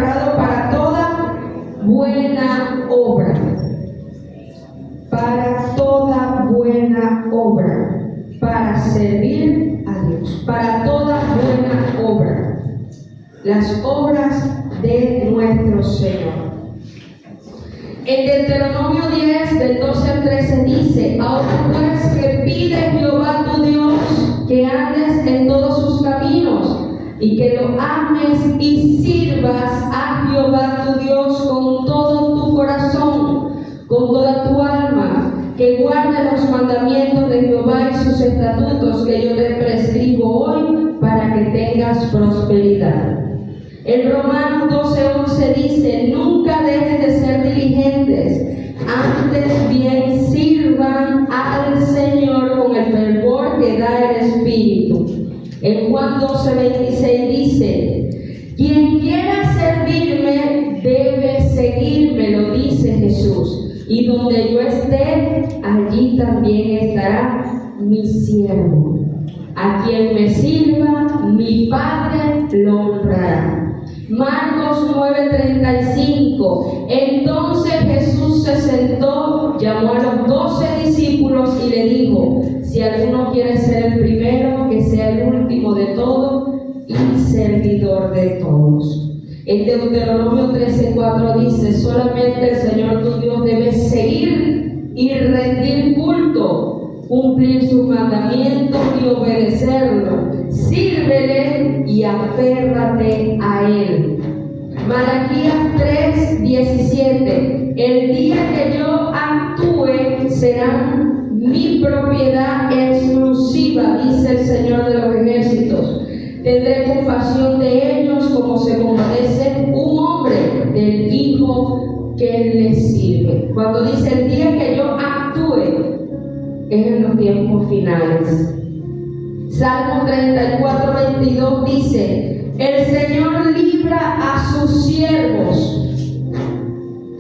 las obras de nuestro Señor. En Deuteronomio 10, del 12 al 13 dice: ahora pues que pide Jehová tu Dios que andes en todos sus caminos y que lo ames y sirvas a Jehová tu Dios con todo tu corazón, con toda tu alma, que guarde los mandamientos de Jehová y sus estatutos que yo te prescribo hoy para que tengas prosperidad. En Romanos 12:11 dice: nunca dejen de ser diligentes, antes bien sirvan al Señor con el fervor que da el Espíritu. En Juan 12:26 dice: quien quiera servirme debe seguirme, lo dice Jesús, y donde yo esté, allí también estará mi siervo. A quien me sirva, mi Padre lo honrará. Marcos 9:35. Entonces Jesús se sentó, llamó a los 12 discípulos y le dijo: si alguno quiere ser el primero, que sea el último de todo y servidor de todos. En Deuteronomio 13:4 dice: solamente el Señor tu Dios debes seguir y rendir culto, cumplir sus mandamientos y obedecerlo. Sírvele y aférrate a él. Malaquías 3:17. El día que yo actúe serán mi propiedad exclusiva, dice el Señor de los ejércitos. Tendré compasión de ellos como se compadece un hombre del hijo que le sirve. Cuando dice el día que yo actúe, es en los tiempos finales. Salmo 34:22 dice: el Señor libra a sus siervos.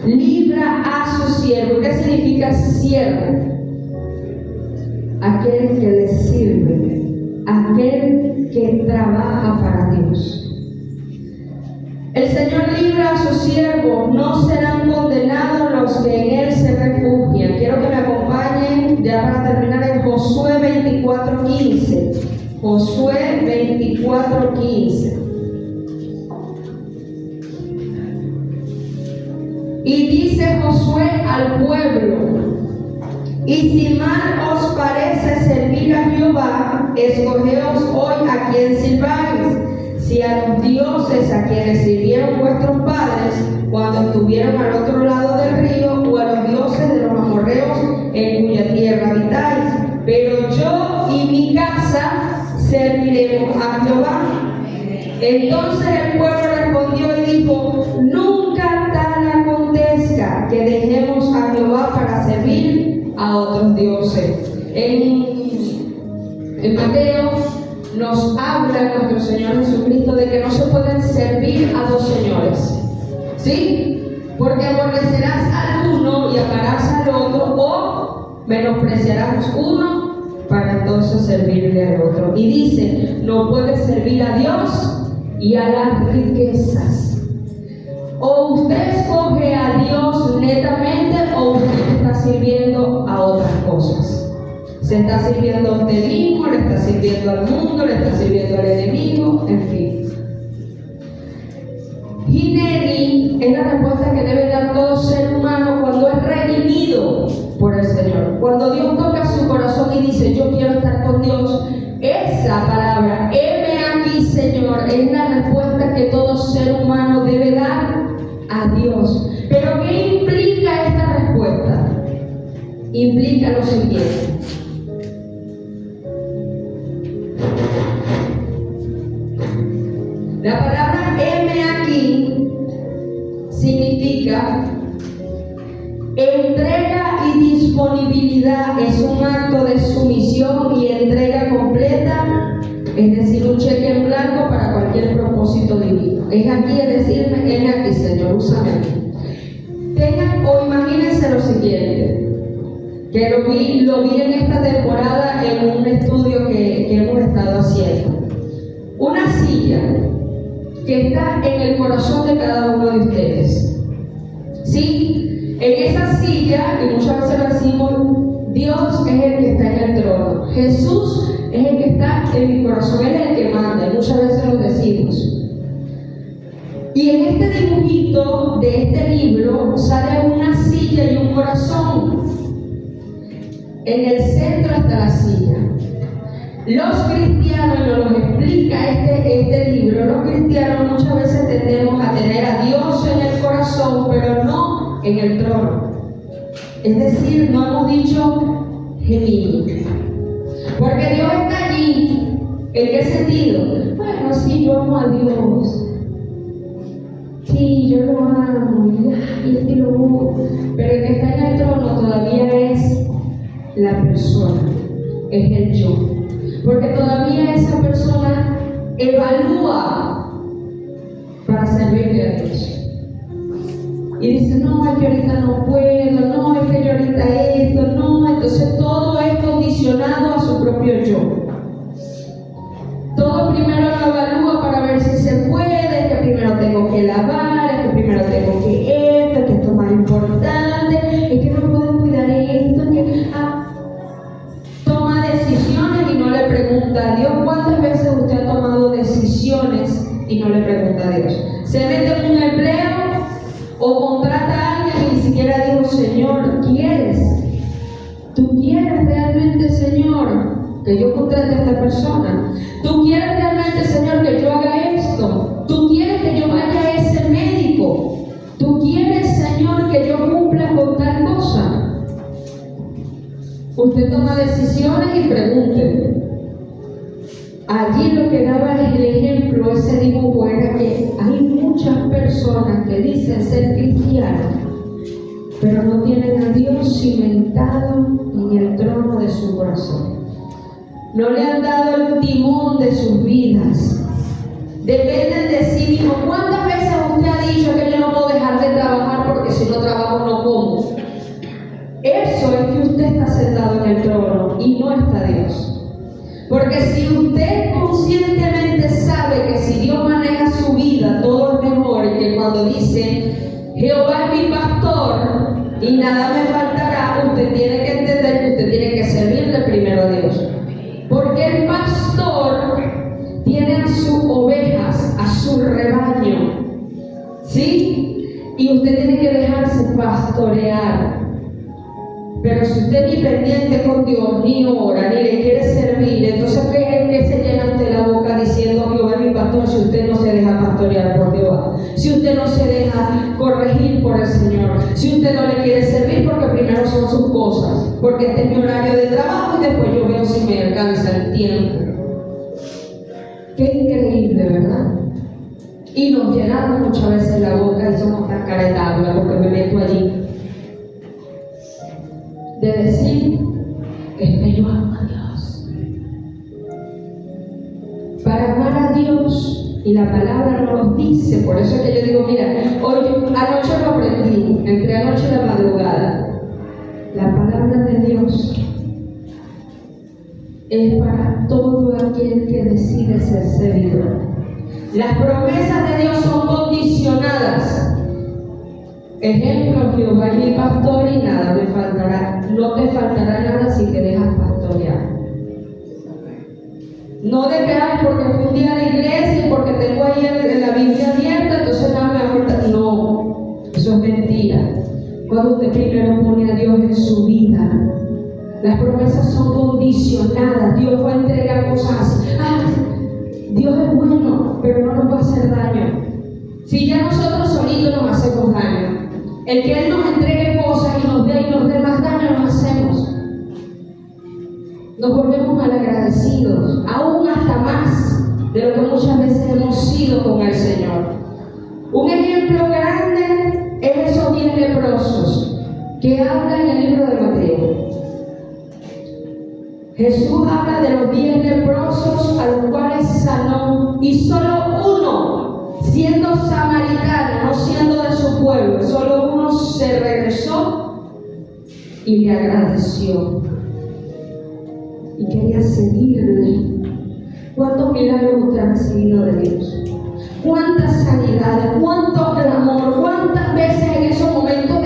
Libra a sus siervos. ¿Qué significa siervo? Aquel que le sirve, aquel que trabaja para Dios. El Señor libra a sus siervos, no serán condenados los que en Él se refugian. Quiero que me acompañen ya para terminar en Josué 24:15. Josué 24:15. Y dice Josué al pueblo: y si mal os parece servir a Jehová, escogeos hoy a quien sirváis, si a los dioses a quienes sirvieron vuestros padres cuando estuvieron al otro lado del río, o a los dioses de los amorreos en cuya tierra habitáis. Pero yo y mi casa serviremos a Jehová. Entonces el pueblo respondió y dijo: nunca tal acontezca que dejemos a Jehová para servir a otros dioses. En Mateo nos habla nuestro Señor Jesucristo de que no se pueden servir a dos señores, ¿sí? Porque aborrecerás al uno y amarás al otro, o menospreciarás uno para entonces servirle al otro. Y dice: no puedes servir a Dios y a las riquezas. O usted escoge a Dios netamente, o usted está sirviendo a otras cosas. Se está sirviendo a usted mismo, le está sirviendo al mundo, le está sirviendo al enemigo, en fin. Hineni es la respuesta que debe dar todo ser humano cuando es redimido por el Señor. Cuando Dios toca su corazón y dice: yo quiero estar con Dios, esa palabra, heme aquí, Señor, es la respuesta que todo ser humano debe dar a Dios. Pero ¿qué implica esta respuesta? Implica lo siguiente: la palabra heme aquí significa entrega y disponibilidad. Es un acto de sumisión y entrega completa, es decir, un cheque en blanco para cualquier propósito divino. Es aquí, es decir, heme aquí, Señor, úsame. Tengan o imagínense lo siguiente, que lo vi en esta temporada en un estudio que hemos estado haciendo. Una silla que está en el corazón de cada uno de ustedes, ¿sí? En esa silla, y muchas veces lo decimos, Dios es el que está en el trono, Jesús es el que está en mi corazón, Él es el que manda, y muchas veces lo decimos. Y en este dibujito de este libro sale una silla y un corazón. En el centro está la silla. Los cristianos, y nos lo explica este libro, los cristianos muchas veces tendemos a tener a Dios en el corazón, pero no en el trono. Es decir, no hemos dicho gemí. Porque Dios está allí. ¿En qué sentido? Bueno, sí, yo amo a Dios. Sí, yo lo amo. Y lo amo. Pero el que está en el trono todavía es la persona. Es el yo. Porque todavía esa persona evalúa para servirle a Dios. Y dice, no, es que ahorita no puedo, no, es que yo ahorita esto, no. Entonces todo es condicionado a su propio yo. Todo primero lo evalúa para ver si se puede, que primero tengo que lavar, que primero tengo que esto es más importante, es que no puedo cuidar esto, que toma decisiones y no le pregunta a Dios. ¿Cuántas veces usted ha tomado decisiones y no le pregunta a Dios? Se mete en un empleo o contrata a alguien y ni siquiera dijo, Señor, ¿quieres? ¿Tú quieres realmente, Señor, que yo contrate a esta persona? ¿Tú quieres realmente, Señor, que yo haga esto? ¿Tú quieres que yo vaya a ese médico? ¿Tú quieres, Señor, que yo cumpla con tal cosa? Usted toma decisiones y pregunte. Allí lo que daba el ejemplo, ese dibujo, era que hay muchas personas que dicen ser cristianas, pero no tienen a Dios cimentado en el trono de su corazón. No le han dado el timón de sus vidas. Dependen de sí mismos. ¿Cuántas veces usted ha dicho que yo no puedo dejar de trabajar porque si no trabajo no como? Eso es que usted está sentado en el trono y no está Dios. Porque si usted conscientemente sabe que si Dios maneja su vida, todo es mejor, y que cuando dice Jehová es mi pastor y nada me faltará, usted tiene que entender que usted tiene que servirle primero a Dios. Porque el pastor tiene a sus ovejas, a su rebaño, ¿sí? Y usted tiene que dejarse pastorear. Pero si usted ni pendiente con Dios, ni ora, ni le quiere servir, entonces ¿qué es el que se llena ante la boca diciendo Jehová es mi pastor si usted no se deja pastorear por Jehová? Si usted no se deja corregir por el Señor, si usted no le quiere servir porque primero son sus cosas, porque este es mi horario de trabajo y después yo veo si me alcanza el tiempo. Qué increíble, ¿verdad? Y nos llenamos muchas veces la boca y somos tan caretables porque me meto allí. De decir, es que yo amo a Dios. Para amar a Dios, y la palabra nos lo dice, por eso es que yo digo, mira, hoy, anoche lo aprendí, entre anoche y la madrugada. La palabra de Dios es para todo aquel que decide ser seguidor. Las promesas de Dios son condicionadas. Ejemplo, Jehová es mi pastor y nada me faltará. No te faltará nada si te dejas pastorear. No de que porque fui un día a la iglesia y porque tengo ahí en la Biblia abierta, entonces nada me falta. No, eso es mentira. Cuando usted primero pone a Dios en su vida, las promesas son condicionadas. Dios va a entregar cosas así. Dios es bueno, pero no nos va a hacer daño. Si ya nosotros solitos nos hacemos daño, el que Él nos entregue cosas y nos dé más daño, nos hacemos. Nos volvemos malagradecidos, aún hasta más de lo que muchas veces hemos sido con el Señor. Un ejemplo grande es esos 10 leprosos que habla en el libro de Mateo. Jesús habla de los 10 leprosos a los cuales sanó, y solo uno, siendo samaritano, no siendo de su pueblo, solo uno se regresó y le agradeció y quería seguirle. ¿Cuántos milagros usted ha recibido de Dios? ¿Cuántas sanidades? ¿Cuánto clamor? ¿Cuántas veces en esos momentos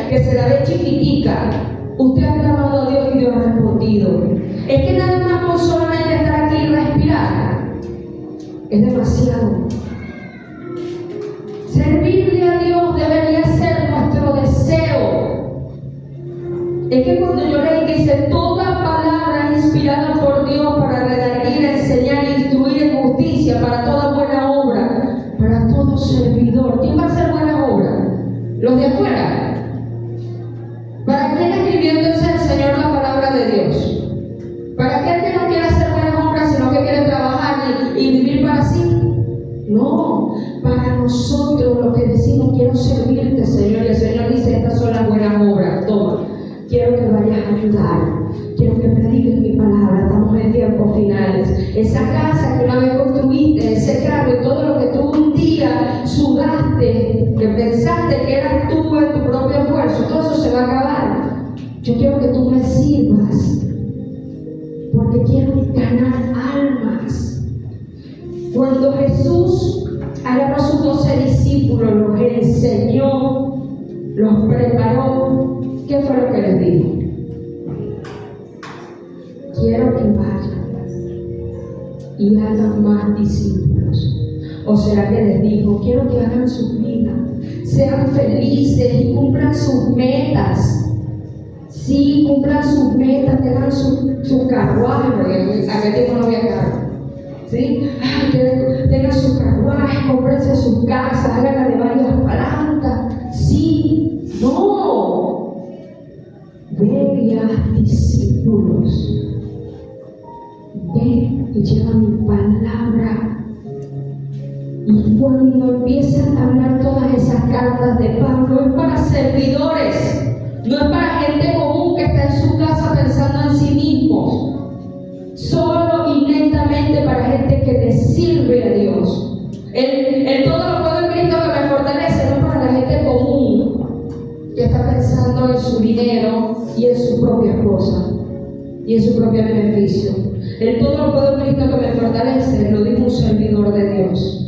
que se la ve chiquitica usted ha clamado a Dios y Dios ha respondido? Es que nada más con solamente estar aquí y respirar es demasiado. No, para nosotros los que decimos quiero servirte, Señor, y el Señor dice estas son las buenas obras, toma, quiero que vayas a ayudar, quiero que prediques mi palabra, estamos en tiempos finales. Esa casa que una vez construiste, ese carro y todo lo que tú un día sudaste, que pensaste que eras tú en tu propio esfuerzo, todo eso se va a acabar. Yo quiero que tú me sirvas, porque quiero ganar almas. Cuando Jesús agarró a sus 12 discípulos, los enseñó, los preparó, ¿qué fue lo que les dijo? Quiero que vayan y hagan más discípulos. ¿O será que les dijo, quiero que hagan sus vidas, sean felices y cumplan sus metas? Sí, cumplan sus metas, tengan su carruaje, porque en aquel tiempo no había carro. ¿Sí? Que tengan su carruaje, cómprense sus casas, háganla de varias plantas. Sí, no. Ve y haz discípulos. Ve y lleva mi palabra. Y cuando empiezan a hablar todas esas cartas de Pablo, es para servidores. No es para gente común que está en su casa pensando en sí mismos. Solo y netamente para gente que le sirve a Dios. El todo lo puedo en Cristo que me fortalece, no para la gente común que está pensando en su dinero y en su propia cosa y en su propio beneficio. El todo lo puedo en Cristo que me fortalece, lo dijo un servidor de Dios.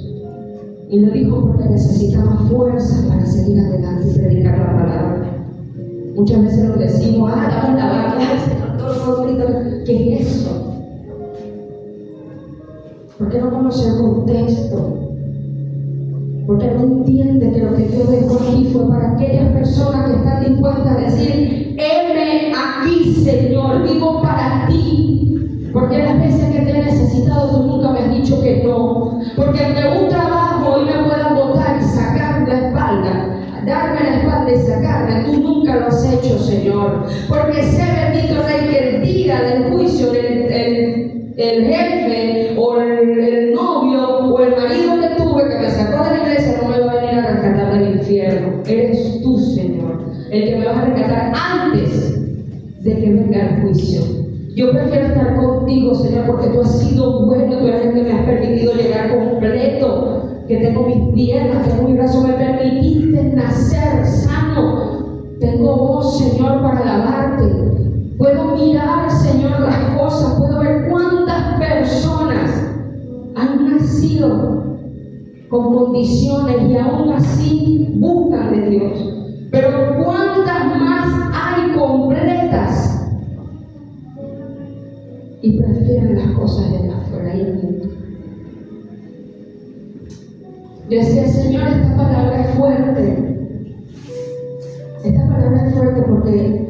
Y lo dijo porque necesitaba fuerza para seguir adelante y predicar la palabra. Muchas veces nos decimos, dame la vaca, todo el mundo, ¿qué es eso? ¿Por qué no conoce el contexto? Porque no entiende que lo que Dios dejó aquí fue para aquellas personas que están dispuestas a decir, heme aquí, Señor, vivo para ti. Porque las veces que te he necesitado, tú nunca me has dicho que no. Porque entre un trabajo hoy me puedan botar y sacar la espalda, darme la espalda y sacarme, tú nunca lo has hecho, Señor. Porque sé bendito Rey que el día del juicio, el jefe o el novio o el marido que tuve que me sacó de la iglesia no me va a venir a rescatar del infierno. Eres tú, Señor, el que me vas a rescatar antes de que venga el juicio. Yo prefiero estar contigo, Señor, porque tú has sido bueno, tú eres el que me has permitido llegar completo, que tengo mis piernas, tengo mi brazo, me permitiste nacer sano. Tengo voz, Señor, para alabarte. Puedo mirar, Señor, las cosas, puedo ver cuántas personas han nacido con condiciones y aún así buscan de Dios. Pero cuántas más hay completas y prefieren las cosas de afuera y el mundo. Yo decía, Señor, esta palabra es fuerte. Esta palabra es fuerte porque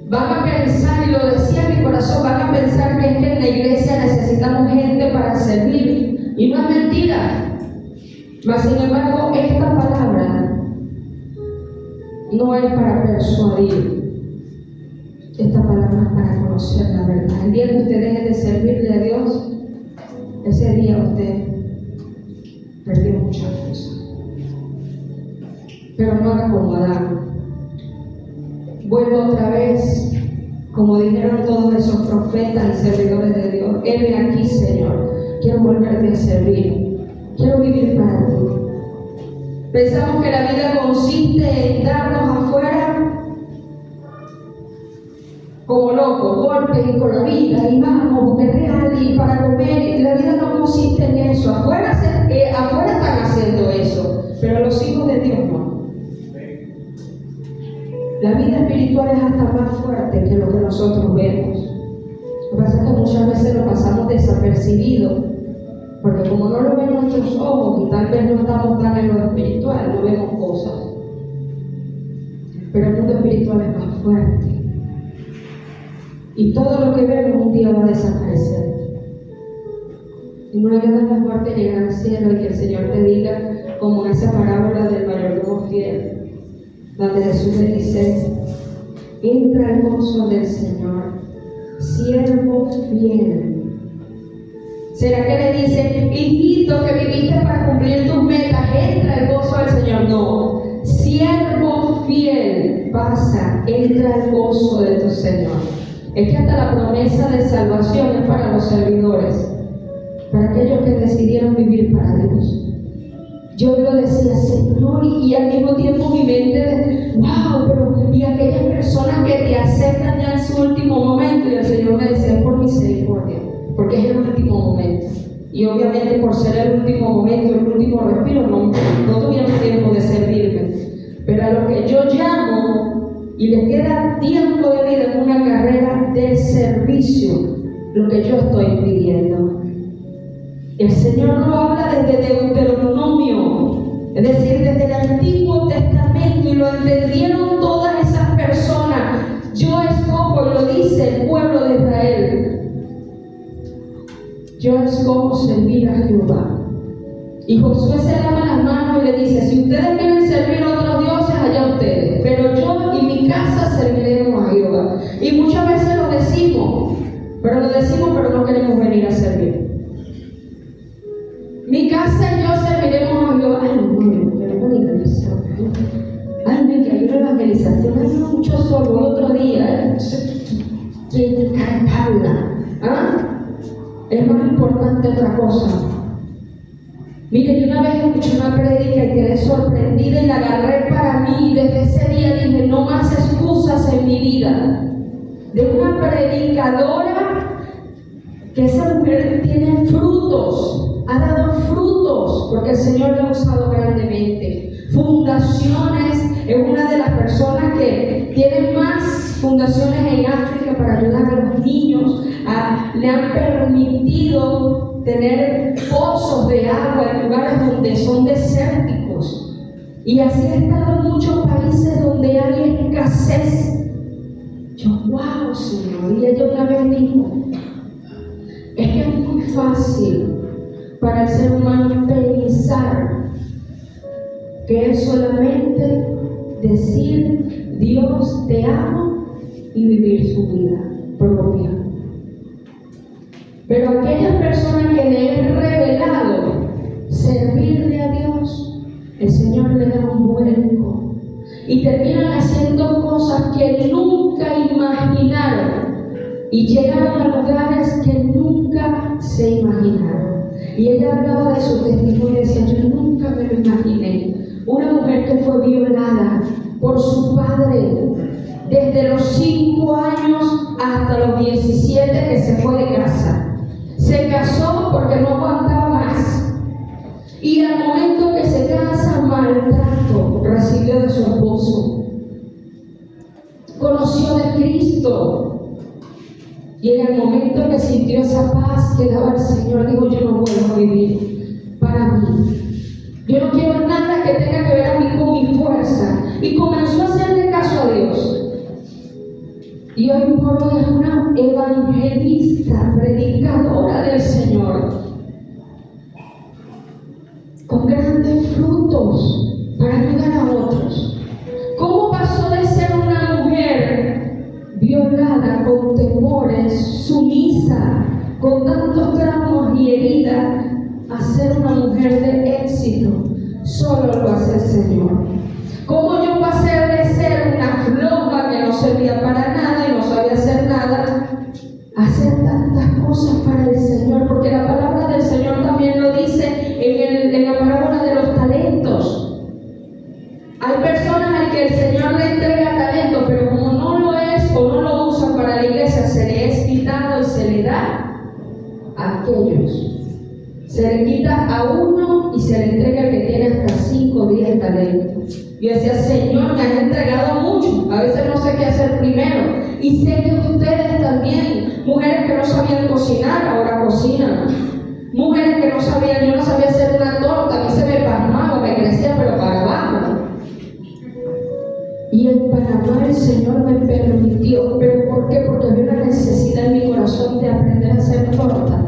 van a pensar, y lo decía en mi corazón, van a pensar que es que en la iglesia necesitamos gente para servir. Y no es mentira. Mas sin embargo, esta palabra no es para persuadir. Esta palabra es para conocer la verdad. El día que usted deje de servirle a Dios, ese día usted perdió muchas cosas. Pero no haga como Adán. Vuelvo otra vez, como dijeron todos esos profetas y servidores de Dios. Heme aquí, Señor. Quiero volverte a servir. Quiero vivir para ti. Pensamos que la vida consiste en darnos afuera como locos, golpes y con la vida, y vamos, porque es real, y para comer. La vida no consiste en eso. Afuera están haciendo eso, pero los hijos de Dios no. La vida espiritual es hasta más fuerte que lo que nosotros vemos. Lo que pasa es que muchas veces lo pasamos desapercibido, porque como no lo ven nuestros ojos y tal vez no estamos tan en lo espiritual, no vemos cosas. Pero el mundo espiritual es más fuerte. Y todo lo que vemos un día va a desaparecer. Y no hay nada mejor que llegar al cielo y que el Señor te diga, como en esa parábola del mayordomo fiel, donde Jesús le dice, entra al gozo del Señor, siervo fiel, ¿Será que le dice, hijito, que viviste para cumplir tus metas, entra el gozo del Señor? No. Siervo fiel, pasa, entra el gozo de tu Señor. Es que hasta la promesa de salvación es para los servidores, para aquellos que decidieron vivir para Dios. Yo lo decía, Señor, y al mismo tiempo mi mente, wow, pero y aquellas personas que te aceptan ya en su último momento, y el Señor me decía, por misericordia, porque es el último momento. Y obviamente por ser el último momento, el último respiro, no tuvieron tiempo de servirme. Pero a lo que yo llamo, y les queda tiempo de vida en una carrera de servicio, lo que yo estoy pidiendo. El Señor lo habla desde Deuteronomio, es decir, desde el Antiguo Testamento, y lo entendieron todas esas personas. Yo escojo, y lo dice el pueblo de Israel, yo escojo servir a Jehová. Y Josué se lava las manos y le dice, si ustedes quieren servir a otros dioses, allá ustedes, pero yo y mi casa serviremos a Jehová. Y muchas veces lo decimos, pero no queremos venir a servir. Mi casa y yo serviremos a Jehová. Ay, no, pero evangelización. Ay, no, que hay una evangelización. Hay mucho solo, otro día. ¿Quién habla? ¿Ah? Es más importante otra cosa. Mire, yo una vez escuché una prédica y quedé sorprendida y la agarré para mí, y desde ese día dije, no más excusas en mi vida. De una predicadora que esa mujer tiene frutos. Ha dado frutos porque el Señor lo ha usado grandemente. Fundaciones, es una de las personas que tiene más fundaciones en África para ayudar a los niños. Le han permitido tener pozos de agua en lugares donde son desérticos. Y así ha estado en muchos países donde hay escasez. Yo, wow, Señor. Y ella una vez dijo, es que es muy fácil para el ser humano pensar que es solamente decir Dios te amo y vivir su vida propia. Pero aquellas personas que le han revelado servirle a Dios, el Señor le da un vuelco y terminan haciendo cosas que nunca imaginaron y llegaron a lugares que nunca se imaginaron. Y ella hablaba de su testimonio y decía, yo nunca me lo imaginé. Una mujer que fue violada por su padre desde los 5 años hasta los 17 que se fue de casa. Se casó porque no aguantaba más. Y al momento que se casa, maltrato recibió de su esposo. Conoció de Cristo. Y en el momento que sintió esa paz que daba el Señor, dijo, yo no vuelvo a vivir para mí. Yo no quiero nada que tenga que ver a mí con mi fuerza. Y comenzó a hacerle caso a Dios. Y hoy por hoy es una evangelista, predicadora del Señor, con grandes frutos para ayudar a otros. ¿Cómo pasó de ser una mujer violada, con temores, sumisa, con tantos traumas y heridas, a ser una mujer de éxito? Solo lo hace el Señor. ¿Cómo yo pasé de ser una floja que no servía para nada y no sabía hacer nada, a hacer tantas cosas para el Señor? Porque la palabra del Señor también lo dice en la parábola de los talentos. Hay personas a las que el Señor le entrega talento, pero como no lo es o no lo usa para la iglesia, se le es quitado y se le da a aquellos. Se le quita a uno y se le entrega al que tiene hasta 5 o 10 talentos. Yo decía, Señor, me has entregado mucho. A veces no sé qué hacer primero. Y sé que ustedes también, mujeres que no sabían cocinar, ahora cocinan. Mujeres que no sabían, yo no sabía hacer una torta, a mí se me pasmaba, me crecía, pero para abajo. Y en Panamá el Señor me permitió. ¿Pero por qué? Porque había una necesidad en mi corazón de aprender a hacer torta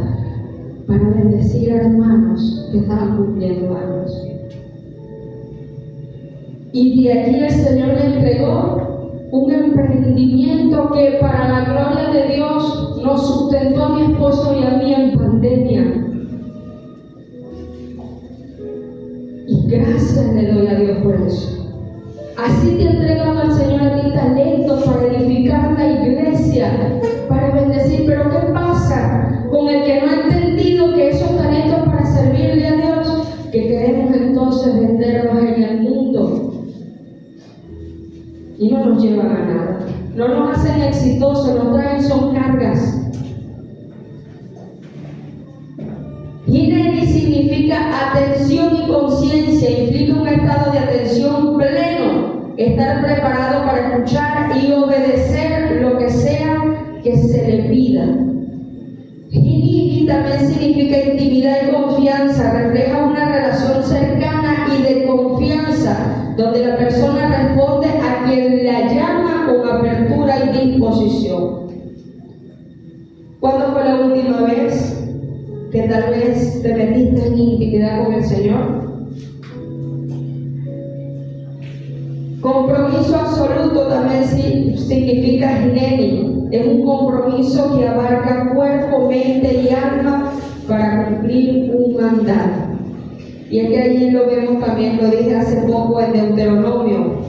para bendecir a hermanos que estaban cumpliendo años. Y de aquí el Señor le entregó un emprendimiento que para la gloria de Dios nos sustentó a mi esposo y a mí en pandemia. Gracias le doy a Dios por eso. Así te ha entregado al Señor a ti talentos para edificar la iglesia, para bendecir. Pero ¿qué pasa con el que no ha entendido que esos talentos para servirle a Dios, que queremos entonces venderlos en el mundo y no nos llevan a nada? No nos hacen exitosos, nos traen son cargas. Hineni significa atención y conciencia, implica un estado de atención pleno, estar preparado para escuchar y obedecer lo que sea que se le pida. Hineni también significa intimidad y confianza, refleja una relación cercana y de confianza, donde la persona responde a quien la llama con apertura y disposición. ¿Cuándo fue la última vez que tal vez te metiste en intimidad con el Señor? Compromiso absoluto también significa hineni. Es un compromiso que abarca cuerpo, mente y alma para cumplir un mandato. Y es que allí lo vemos también, lo dije hace poco en Deuteronomio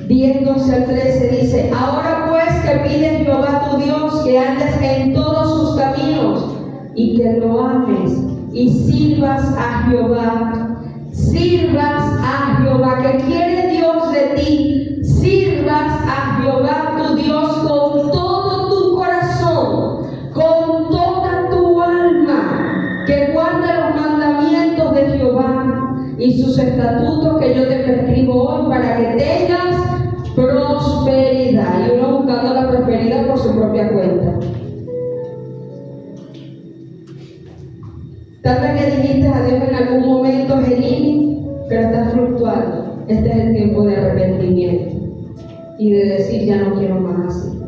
10, 12 al 13, dice: ahora pues que pide Jehová tu Dios que andes en todos sus caminos y que lo ames y sirvas a Jehová. Sirvas a Jehová. ¿Qué quiere Dios de ti? Sirvas a Jehová tu Dios con todo tu corazón, con toda tu alma, que guarde los mandamientos de Jehová y sus estatutos que yo te prescribo hoy, para que tengas prosperidad. Y uno buscando la prosperidad por su propia cuenta. Tal vez le dijiste a Dios en algún momento, Genini, pero estás fluctuando. Este es el tiempo de arrepentimiento y de decir: ya no quiero más así.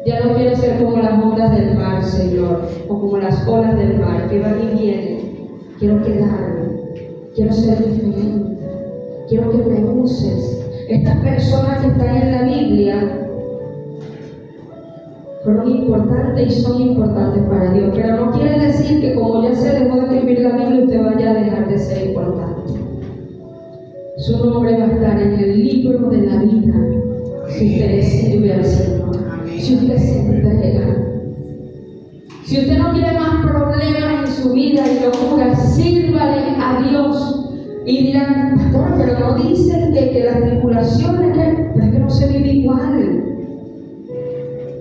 Ya no quiero ser como las ondas del mar, Señor, o como las olas del mar que van y vienen. Quiero quedarme, quiero ser diferente, quiero que me uses. Estas personas que están en la Biblia fueron importantes y son importantes para Dios, pero no quiere decir que como ya se dejó de escribir la Biblia, usted vaya a dejar de ser importante. Su nombre va a estar en el libro de la vida si usted le sirve al Señor, si usted se entrega. Si usted no quiere más problemas en su vida y locura, sírvale a Dios. Y dirán: pastor, pero no dicen que las tribulaciones, pero es que no se vive igual.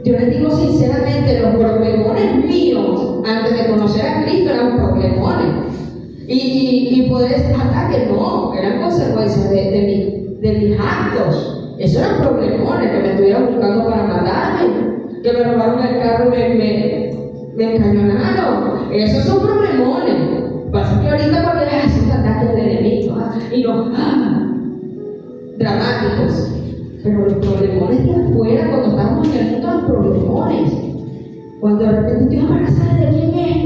Yo les digo sinceramente, los problemones míos antes de conocer a Cristo eran problemones. Y poder hasta que no, eran consecuencias de mis actos. Esos eran problemones, que me estuvieran buscando para matarme, que me robaron el carro y me encañonaron. Esos son problemones. Pasa que ahorita cuando le hacen ataques del enemigo, y no, dramáticos. Pero los problemones de afuera, cuando estamos en el mundo, los problemones. Cuando de repente Dios embarazada, ¿de quién es?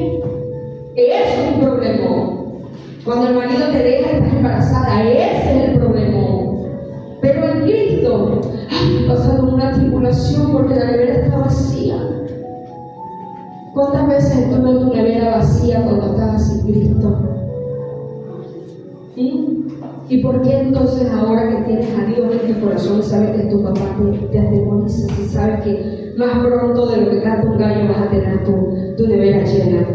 Eso es un problemón. Cuando el marido te deja y estás embarazada, ese es el problemón. Pero en Cristo, he pasado una tribulación porque la nevera está vacía. ¿Cuántas veces estuvo tu nevera vacía cuando estabas sin Cristo? ¿Y por qué entonces ahora que tienes a Dios en tu corazón y sabes que tu papá te atemoriza y sabes que más pronto de lo que canta un gallo vas a tener tu nevera llena?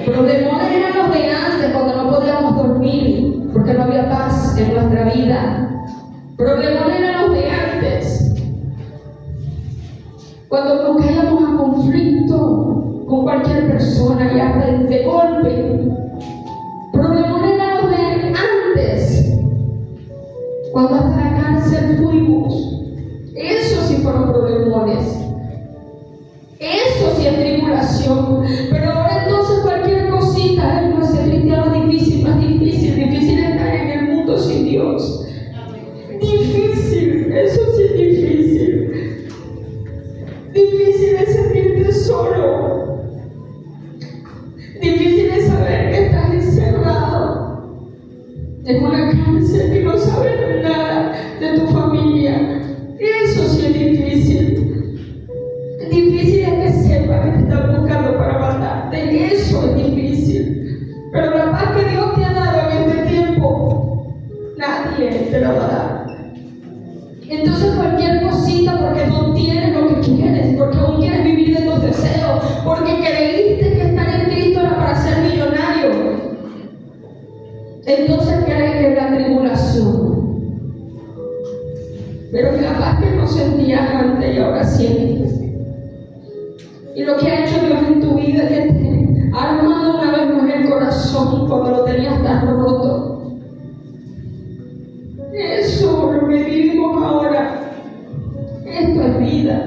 Problemones eran los de antes, cuando no podíamos dormir porque no había paz en nuestra vida. Problemones eran los de antes, cuando nos caíamos a conflicto con cualquier persona y hasta de golpe. Problemones eran los de antes, cuando hasta la cárcel fuimos. Eso sí fueron problemones. Eso sí es tribulación. Pero ahora entonces cualquier cosita, no es el cristiano difícil, más difícil. Difícil estar en el mundo sin Dios. Difícil, eso sí es difícil. Difícil es sentirte solo. Difícil es saber que estás encerrado en una cárcel y no saber nada de tu familia. Eso sí es difícil. Difícil es que sepas que te están buscando para matarte. Eso es difícil. Pero la paz que Dios te ha dado en este tiempo, nadie te la va a dar. Entonces cualquier cosita, porque no tienes lo que quieres, porque aún quieres vivir de tus deseos, porque creíste que estar en Cristo era para ser millonario, entonces crees que es la tribulación. Pero capaz que no sentías antes y ahora sientes. Y lo que ha hecho Dios en tu vida es que te ha armado una vez más el corazón cuando lo tenías tan roto. Eso lo que vivimos ahora, esto es vida.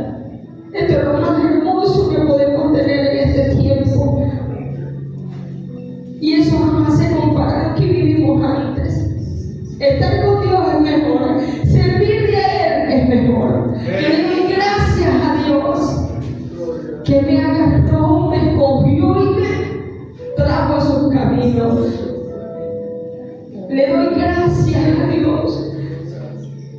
Esto es lo más hermoso que podemos tener en este tiempo. Y eso jamás se compara a lo que vivimos antes. Estar con Dios es mejor. Servirle a Él es mejor. Que le doy gracias a Dios que me agarró, me escogió y me trajo a sus caminos. Le doy gracias a Dios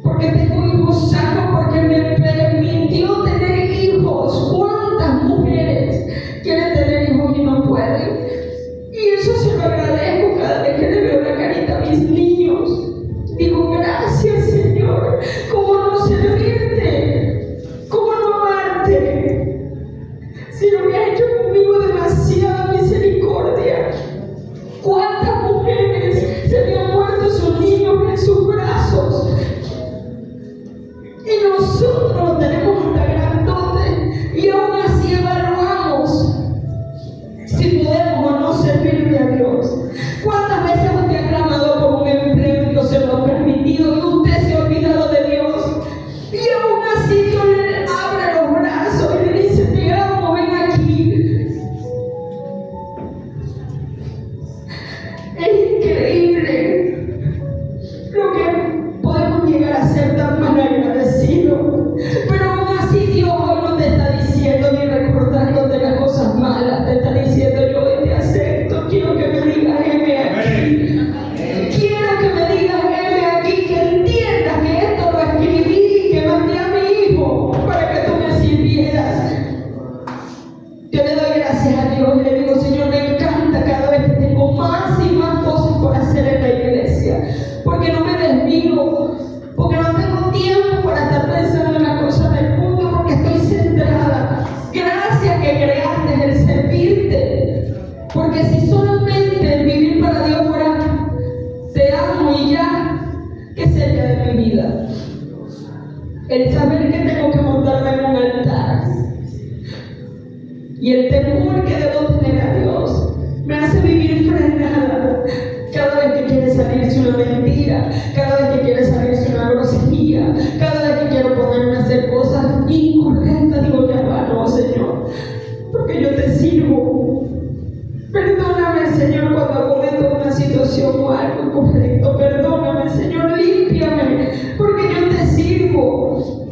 porque tengo hijos sanos, porque me permitió tener hijos. ¿Cuántas mujeres quieren tener hijos y no pueden? Y eso se lo agradezco cada vez que le veo la carita a mis niños. Digo, gracias Señor. ¿Cómo no servirte? ¿Cómo no amarte? Si lo que has hecho conmigo demasiada misericordia. ¿Cuántas mujeres se le han muerto sus niños en sus brazos? Y nosotros lo tenemos hasta grandote y aún así evaluamos si podemos o no servirle a Dios. ¿Cuántas veces usted ha clamado por un empleo y no se lo ha permitido y usted se ha olvidado de Dios? Y aún así Dios le abre los brazos y le dice, te amo, ven aquí. Es increíble lo que podemos llegar a ser tan mal agradecidos. Pero aún así Dios hoy no te está diciendo ni recordándote las cosas malas. Te está diciendo, yo hoy te acepto. Quiero que me digas, heme aquí. Quiero que me digas, heme aquí. Que entiendas que esto lo escribí y que mandé a mi hijo para que tú me sirvieras. Yo le doy gracias a Dios y le digo, Señor, me encanta cada vez que tengo más y más cosas por hacer en la iglesia, porque no me desvío, porque no tengo tiempo para estar pensando en las cosas del mundo, porque estoy centrada. Gracias que creaste el servirte, porque si solamente el vivir para Dios fuera te amo y ya, ¿qué sería de mi vida? El saber que tengo que montarme en un altar y el temor que debo tener a Dios me hace vivir frenada cada vez que quiere salirse una mentira, cada vez que quiere salirse una grosería, cada vez que quiero ponerme a hacer cosas incorrectas. Digo, ya va, no, Señor, porque yo te sirvo. Perdóname, Señor, cuando cometo una situación o algo incorrecto. Perdóname, Señor, límpiame, porque yo te sirvo.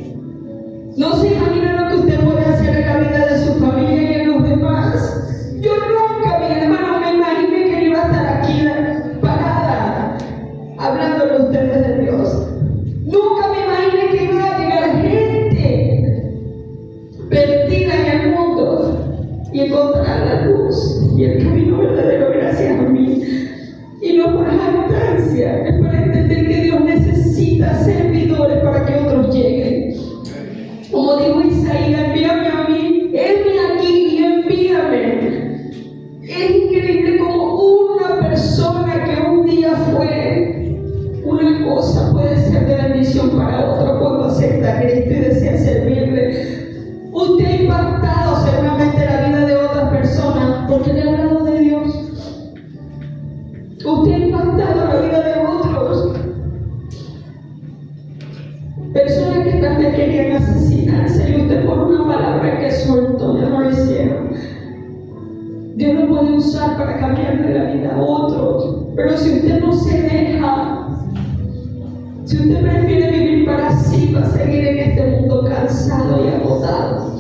No se imagina lo que usted puede hacer en la vida de su familia y en los demás. Yo nunca, mi hermano, me imaginé que iba a estar aquí parada hablándole a ustedes de Dios. Nunca me imaginé que iba a llegar gente perdida en el mundo y encontrar la luz y el camino verdadero gracias a mí. Y no por jactancia, es para entender que Dios necesita servidores para que otros lleguen. Como dijo Isaías, envíame a mí, heme aquí y envíame. Es increíble como una persona que un día fue una cosa puede ser de bendición para otro cuando acepta a Cristo y desea servirle. Usted ha impactado seguramente la vida de otras personas porque le ha hablado de Dios. Usted ha impactado la vida de otros. Personas que también querían asesinarse y usted por una palabra que soltó ya no lo hicieron. Dios lo puede usar para cambiarle la vida a otros, pero si usted no se deja, si usted prefiere vivir para sí, va a seguir en este mundo cansado y agotado.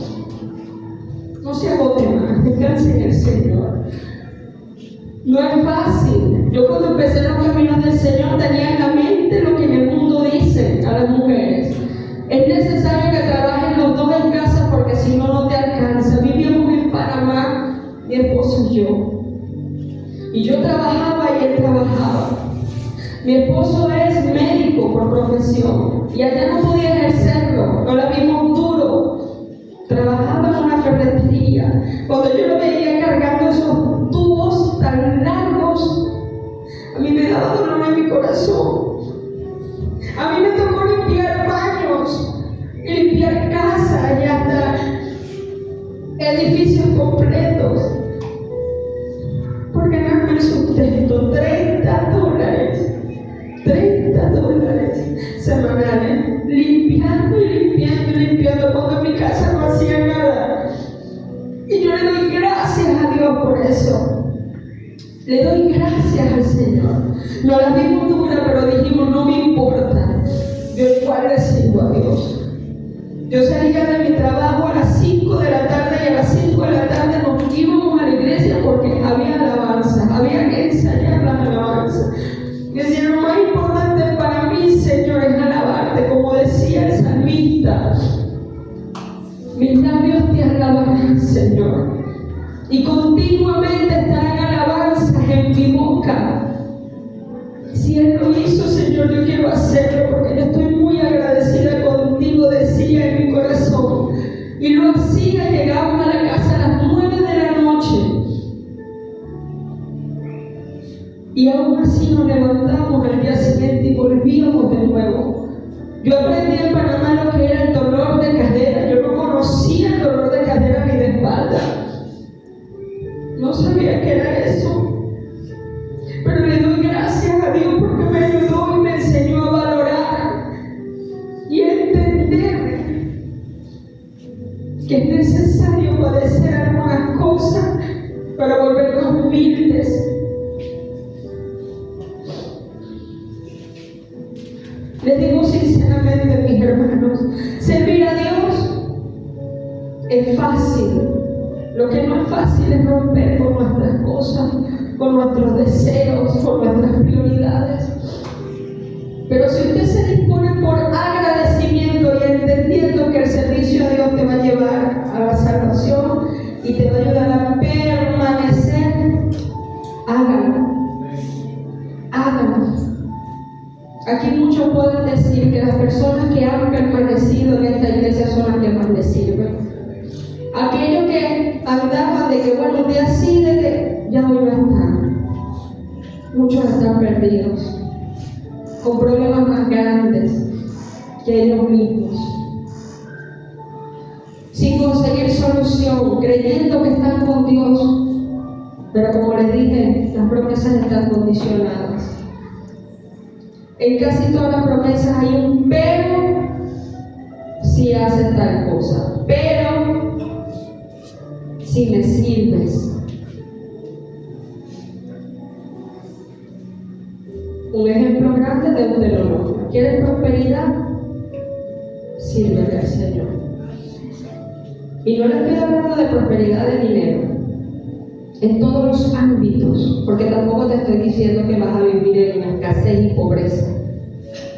No se agote más, descanse en el Señor. No es fácil. Yo cuando empecé los caminos del Señor tenía en la mente lo que en el mundo dicen a las mujeres. Es necesario que trabajen los dos en casa porque si no, no te alcanza. Vivíamos en Panamá, mi esposo y yo. Y yo trabajaba y él trabajaba. Mi esposo es médico por profesión y allá no podía ejercerlo, no la vimos duro. Trabajaba en una ferretería. Cuando yo lo veía cargando esos tubos tan largos, a mí me daba dolor en mi corazón. A mí me tocó limpiar baños, limpiar casas y hasta edificios completos. Porque no me sustento $30 semanales, limpiando y limpiando y limpiando cuando en mi casa no hacía nada. Y yo le doy gracias a Dios por eso. Le doy gracias al Señor. No la vimos dura, pero dijimos, no me importa. Yo igual le sirvo a Dios. Yo salía de mi trabajo a las 5 de la tarde y a las 5 de la tarde nos íbamos a la iglesia porque había alabanza, había que ensayar las alabanzas. Y decía, lo más importante para mí, Señor, es alabarte, como decía el salmista. Mis labios te alabarán, Señor, y continuamente estarán alabanzas en mi boca. Si Él lo hizo, Señor, yo quiero hacerlo porque yo estoy muy agradecida contigo, decía en mi corazón. Y lo hacía, llegamos a la casa a las 9 de la noche. Y aún así nos levantamos al día siguiente y volvíamos de nuevo. Yo aprendí en Panamá lo que era el dolor de cadera. Yo no conocía el dolor de cadera ni de espalda. No sabía qué era eso. Pero le doy gracias a Dios porque me ayudó y me enseñó a valorar y a entender que es necesario padecer algunas cosas para volvernos humildes. Les digo sinceramente, mis hermanos, servir a Dios es fácil. Lo que no es fácil es romper con nuestras cosas, con nuestros deseos, con nuestras prioridades. Pero si usted se dispone por agradecimiento y entendiendo que el servicio a Dios te va a llevar a la salvación y te va a ayudar a permanecer, hágalo. Hágalo. Aquí muchos pueden decir que las personas que han permanecido en esta iglesia son las que más les sirven. Aquellos que andaban de que bueno, un día sí, de que ya hoy no están. Muchos están perdidos, con problemas más grandes que ellos mismos, sin conseguir solución, creyendo que están con Dios. Pero como les dije, las promesas están condicionadas. En casi todas las promesas hay un pero si haces tal cosa, pero si me sirves. Un ejemplo grande de Deuteronomio. ¿Quieres prosperidad? Sírvele al Señor. Y no le estoy hablando de prosperidad de dinero, en todos los ámbitos, porque tampoco te estoy diciendo que vas a vivir en escasez y pobreza.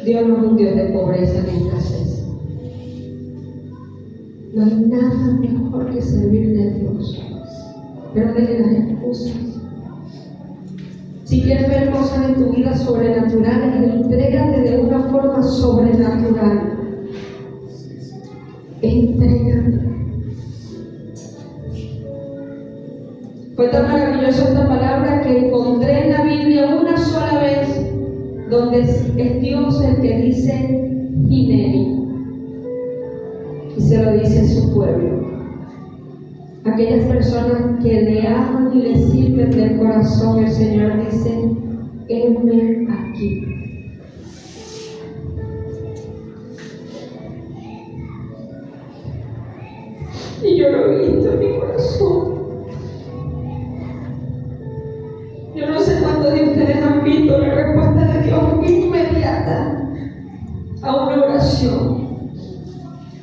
Dios no es un Dios de pobreza ni escasez. No hay nada mejor que servirle a Dios. Pero deje las excusas. Si quieres ver cosas en tu vida sobrenaturales, entrégate de una forma sobrenatural. Entrégate. Fue tan maravillosa esta palabra que encontré en la Biblia una sola vez, donde es Dios el que dice Hineni, y se lo dice a su pueblo. Aquellas personas que le aman y le sirven del corazón, el Señor dice, heme aquí. Y yo lo he visto en mi corazón. Yo no sé cuántos de ustedes han visto la respuesta de Dios inmediata a una oración.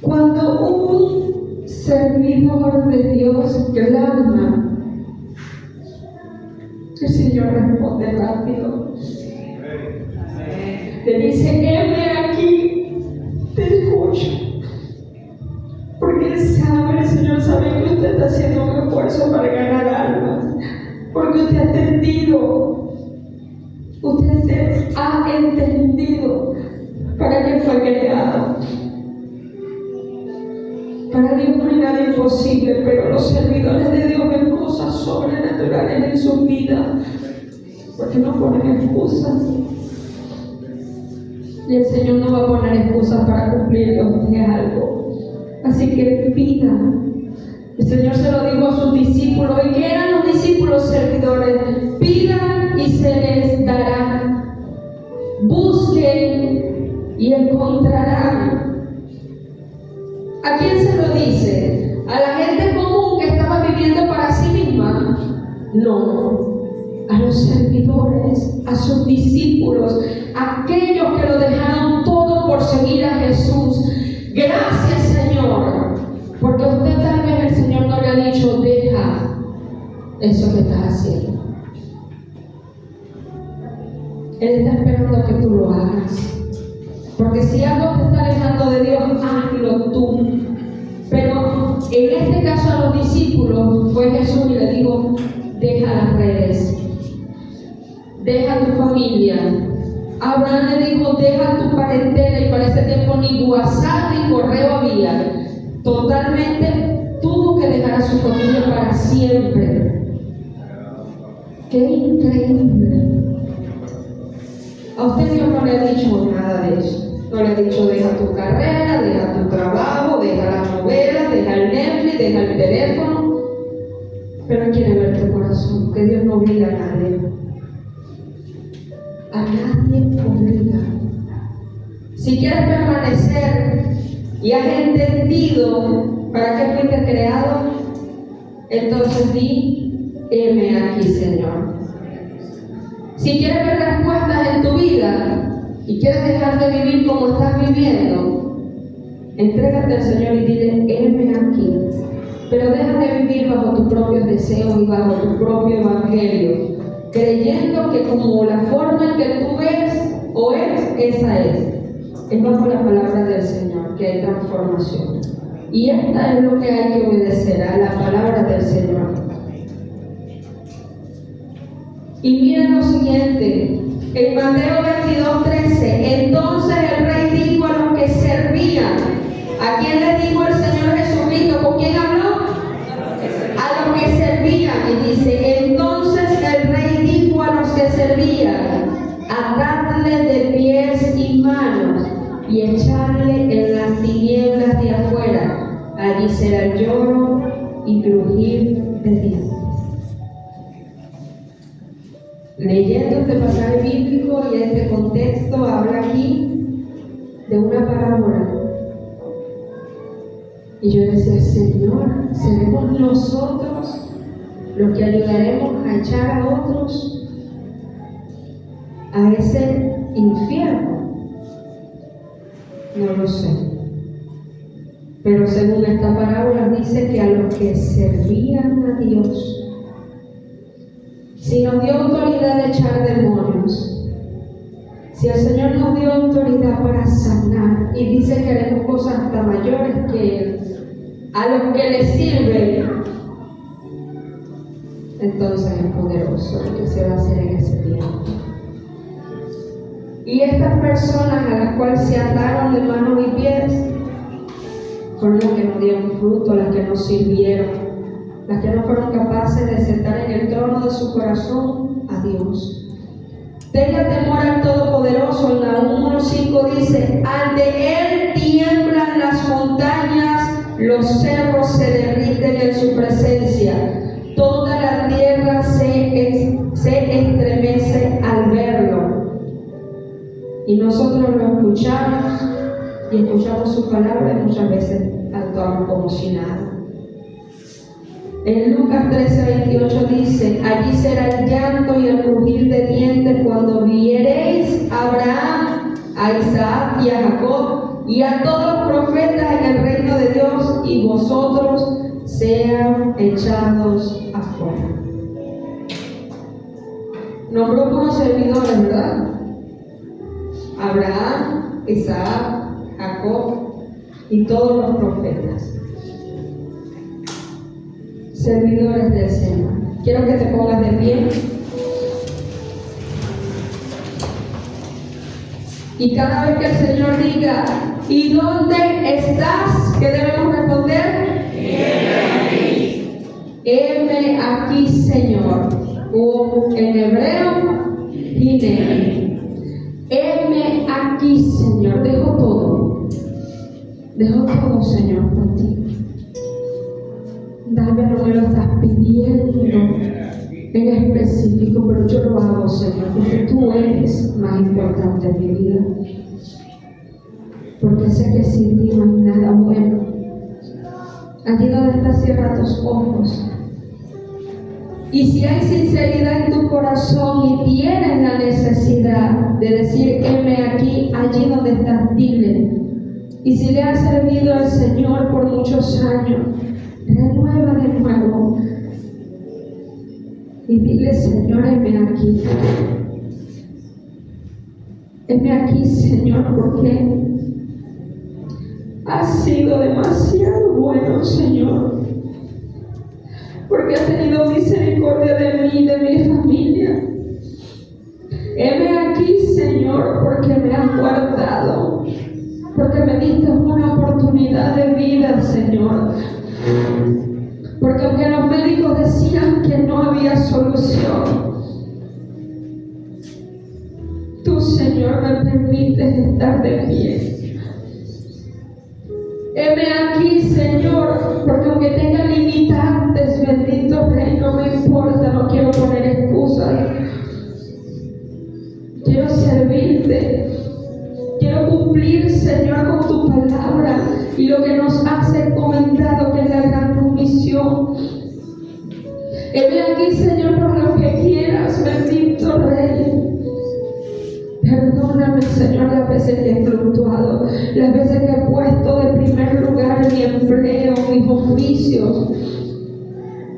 Cuando un servidor de Dios clama, el Señor responde rápido. Le dice, heme aquí, te escucho. Porque Él sabe, el Señor sabe que usted está haciendo un esfuerzo para ganar almas. Porque usted ha entendido Usted ha entendido para qué fue creado. Para Dios no hay nada imposible, pero los servidores de Dios ven cosas sobrenaturales en su vida, porque no ponen excusas. Y el Señor no va a poner excusas para cumplir algo. Así que pida. El Señor se lo dijo a sus discípulos, y que eran los discípulos servidores: pidan y se les dará. Busquen y encontrarán. ¿A quién se lo dice? ¿A la gente común que estaba viviendo para sí misma? No, a los servidores, a sus discípulos, aquellos que lo dejaron todo por seguir a Jesús. Gracias, Señor, porque a usted tal vez el Señor no le ha dicho: deja eso que estás haciendo. Él está esperando que tú lo hagas. Porque si algo te está alejando de Dios, hazlo tú. Pero en este caso a los discípulos fue Jesús y le dijo: deja las redes, deja tu familia. Abraham le dijo: deja tu parentela, y para ese tiempo ni WhatsApp ni correo había. Totalmente tuvo que dejar a su familia para siempre. ¡Qué increíble! A usted Dios no le ha dicho nada de eso. No le ha dicho: deja tu carrera, deja tu trabajo, deja las novelas, deja el Netflix, deja el teléfono. Pero Él quiere ver tu corazón, que Dios no obliga a nadie. A nadie obliga. Si quieres permanecer y has entendido para qué fuiste creado, entonces di: heme aquí, Señor. Si quieres ver respuestas en tu vida y quieres dejar de vivir como estás viviendo, entrégate al Señor y dile: heme aquí. Pero deja de vivir bajo tus propios deseos y bajo tu propio evangelio, creyendo que como la forma en que tú ves o esa es. Es bajo la palabra del Señor que hay transformación. Y esta es lo que hay que obedecer, a la palabra del Señor. Y miren lo siguiente, en Mateo 22:13, entonces el rey dijo a los que servían. ¿A quién les dijo el Señor Jesucristo? ¿Con quién habló? A los que servían. Y dice: entonces el rey dijo a los que servían: atadle de pies y manos y echarle en las tinieblas de afuera. Allí será el lloro y crujir de dientes. Leyendo este pasaje bíblico y este contexto, habla aquí de una parábola. Y yo decía: Señor, ¿seremos nosotros los que ayudaremos a echar a otros a ese infierno? No lo sé. Pero según esta parábola dice que a los que servían a Dios, si nos dio autoridad de echar demonios, si el Señor nos dio autoridad para sanar, y dice que haremos cosas hasta mayores que Él, a los que le sirven, entonces es poderoso lo que se va a hacer en ese tiempo. Y estas personas a las cuales se ataron de manos y pies fueron las que no dieron fruto, las que no sirvieron, las que no fueron capaces de sentar en el trono de su corazón a Dios. Tenga temor al Todopoderoso. En Nahum 1:5 dice: ante Él tiemblan las montañas, los cerros se derriten en su presencia, toda la tierra se estremece al verlo. Y nosotros lo escuchamos y escuchamos su palabra, y muchas veces actuamos como si nada. En Lucas 13:28 dice: allí será el llanto y el crujir de dientes cuando viereis a Abraham, a Isaac y a Jacob y a todos los profetas en el reino de Dios, y vosotros sean echados afuera. Nombró puros servidores, ¿verdad? Abraham, Isaac, Jacob y todos los profetas. Servidores del Señor. Quiero que te pongas de pie. Y cada vez que el Señor diga, ¿y dónde estás?, ¿qué debemos responder? Heme aquí, Señor. O en hebreo, hineni. Heme aquí, Señor. Dejo todo, Señor, por ti. Tal vez no me lo estás pidiendo en específico, pero yo lo hago, Señor, porque tú eres más importante en mi vida. Porque sé que sin ti no hay nada bueno. Allí donde estás, cierra tus ojos. Y si hay sinceridad en tu corazón y tienes la necesidad de decir, heme aquí, allí donde estás, dile. Y si le has servido al Señor por muchos años, renueva de nuevo. Y dile, Señor, heme aquí. Heme aquí, Señor, porque has sido demasiado bueno, Señor. Porque has tenido misericordia de mí y de mi familia. Heme aquí, Señor, porque me has guardado. Porque me diste una oportunidad de vida, Señor. Porque aunque los médicos decían que no había solución, tú, Señor, me permites estar de pie. Heme aquí, Señor, porque aunque tenga limitantes, bendito Rey, no me importa, no quiero poner excusas. Quiero servirte. Quiero cumplir, Señor, con tu palabra y lo que nos has encomendado, que es la gran comisión. Heme aquí, Señor, por lo que quieras, bendito Rey. Perdóname, Señor, las veces que he fluctuado, las veces que he puesto de primer lugar mi empleo, mis oficios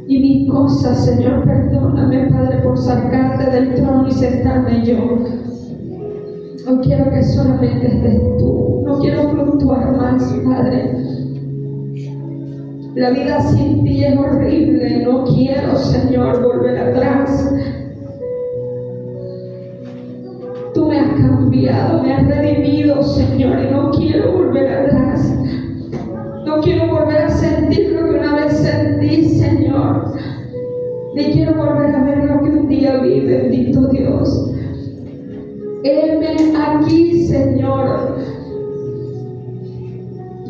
y mis cosas. Señor, perdóname, Padre, por sacarte del trono y sentarme yo. No quiero que solamente estés tú, no quiero fluctuar más, Padre. La vida sin ti es horrible, no quiero, Señor, volver atrás. Tú me has cambiado, me has redimido, Señor, y no quiero volver atrás. No quiero volver a sentir lo que una vez sentí, Señor. Ni quiero volver a ver lo que un día vi, bendito Dios. Heme aquí, Señor.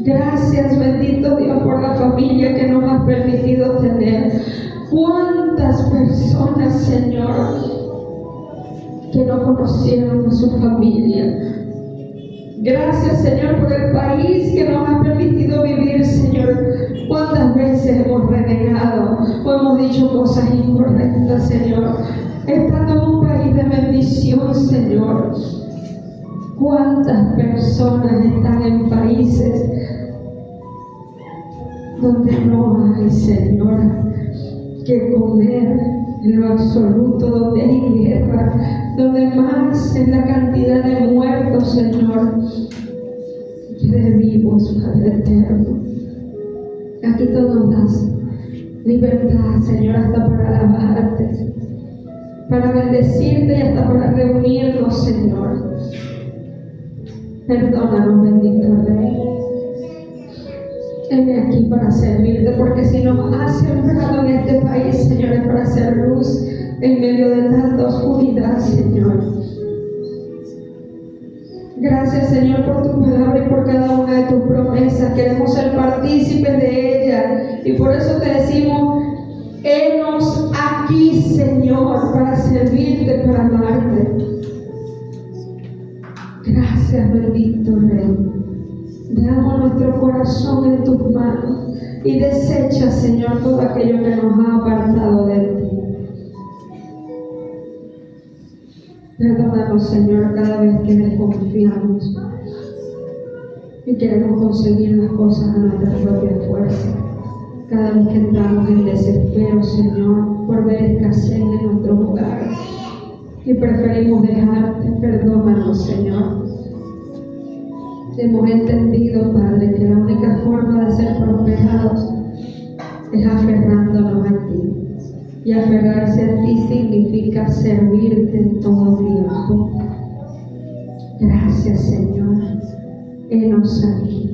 Gracias, bendito Dios, por la familia que nos has permitido tener. ¿Cuántas personas, Señor, que no conocieron a su familia? Gracias, Señor, por el país que nos ha permitido vivir, Señor. ¿Cuántas veces hemos renegado o hemos dicho cosas incorrectas, Señor? Estando en un país de bendición, Señor. ¿Cuántas personas están en países donde no hay, Señor, que comer en lo absoluto, donde hay guerra, donde más es la cantidad de muertos, Señor, que de vivos, Padre eterno? Aquí tú nos das libertad, Señor, hasta para alabarte, para bendecirte y hasta para reunirnos, Señor. Perdónanos, bendito Rey. Heme aquí para servirte, porque si nos has sembrado en este país, Señor, es para hacer luz en medio de tanta oscuridad, Señor. Gracias, Señor, por tu palabra y por cada una de tus promesas. Queremos ser partícipes de ella y por eso te decimos: henos aquí, Señor, para servirte, para amarte. Gracias, bendito Rey. Dejamos nuestro corazón en tus manos y desecha, Señor, todo aquello que nos ha apartado de ti. Perdónanos, Señor, cada vez que desconfiamos y queremos conseguir las cosas a nuestra propia fuerza. Cada vez que entramos en desespero, Señor, por ver escasez en nuestro hogar y preferimos dejarte. Perdónanos, Señor. Hemos entendido, Padre, que la única forma de ser prosperados es aferrándonos a ti. Y aferrarse a ti significa servirte en todo tiempo. Gracias, Señor. Henos aquí.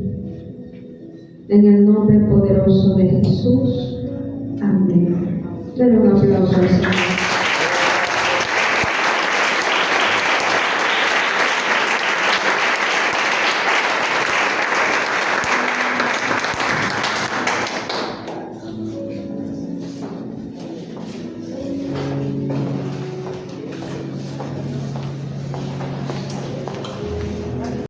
En el nombre poderoso de Jesús. Amén. Denle un aplauso al Señor.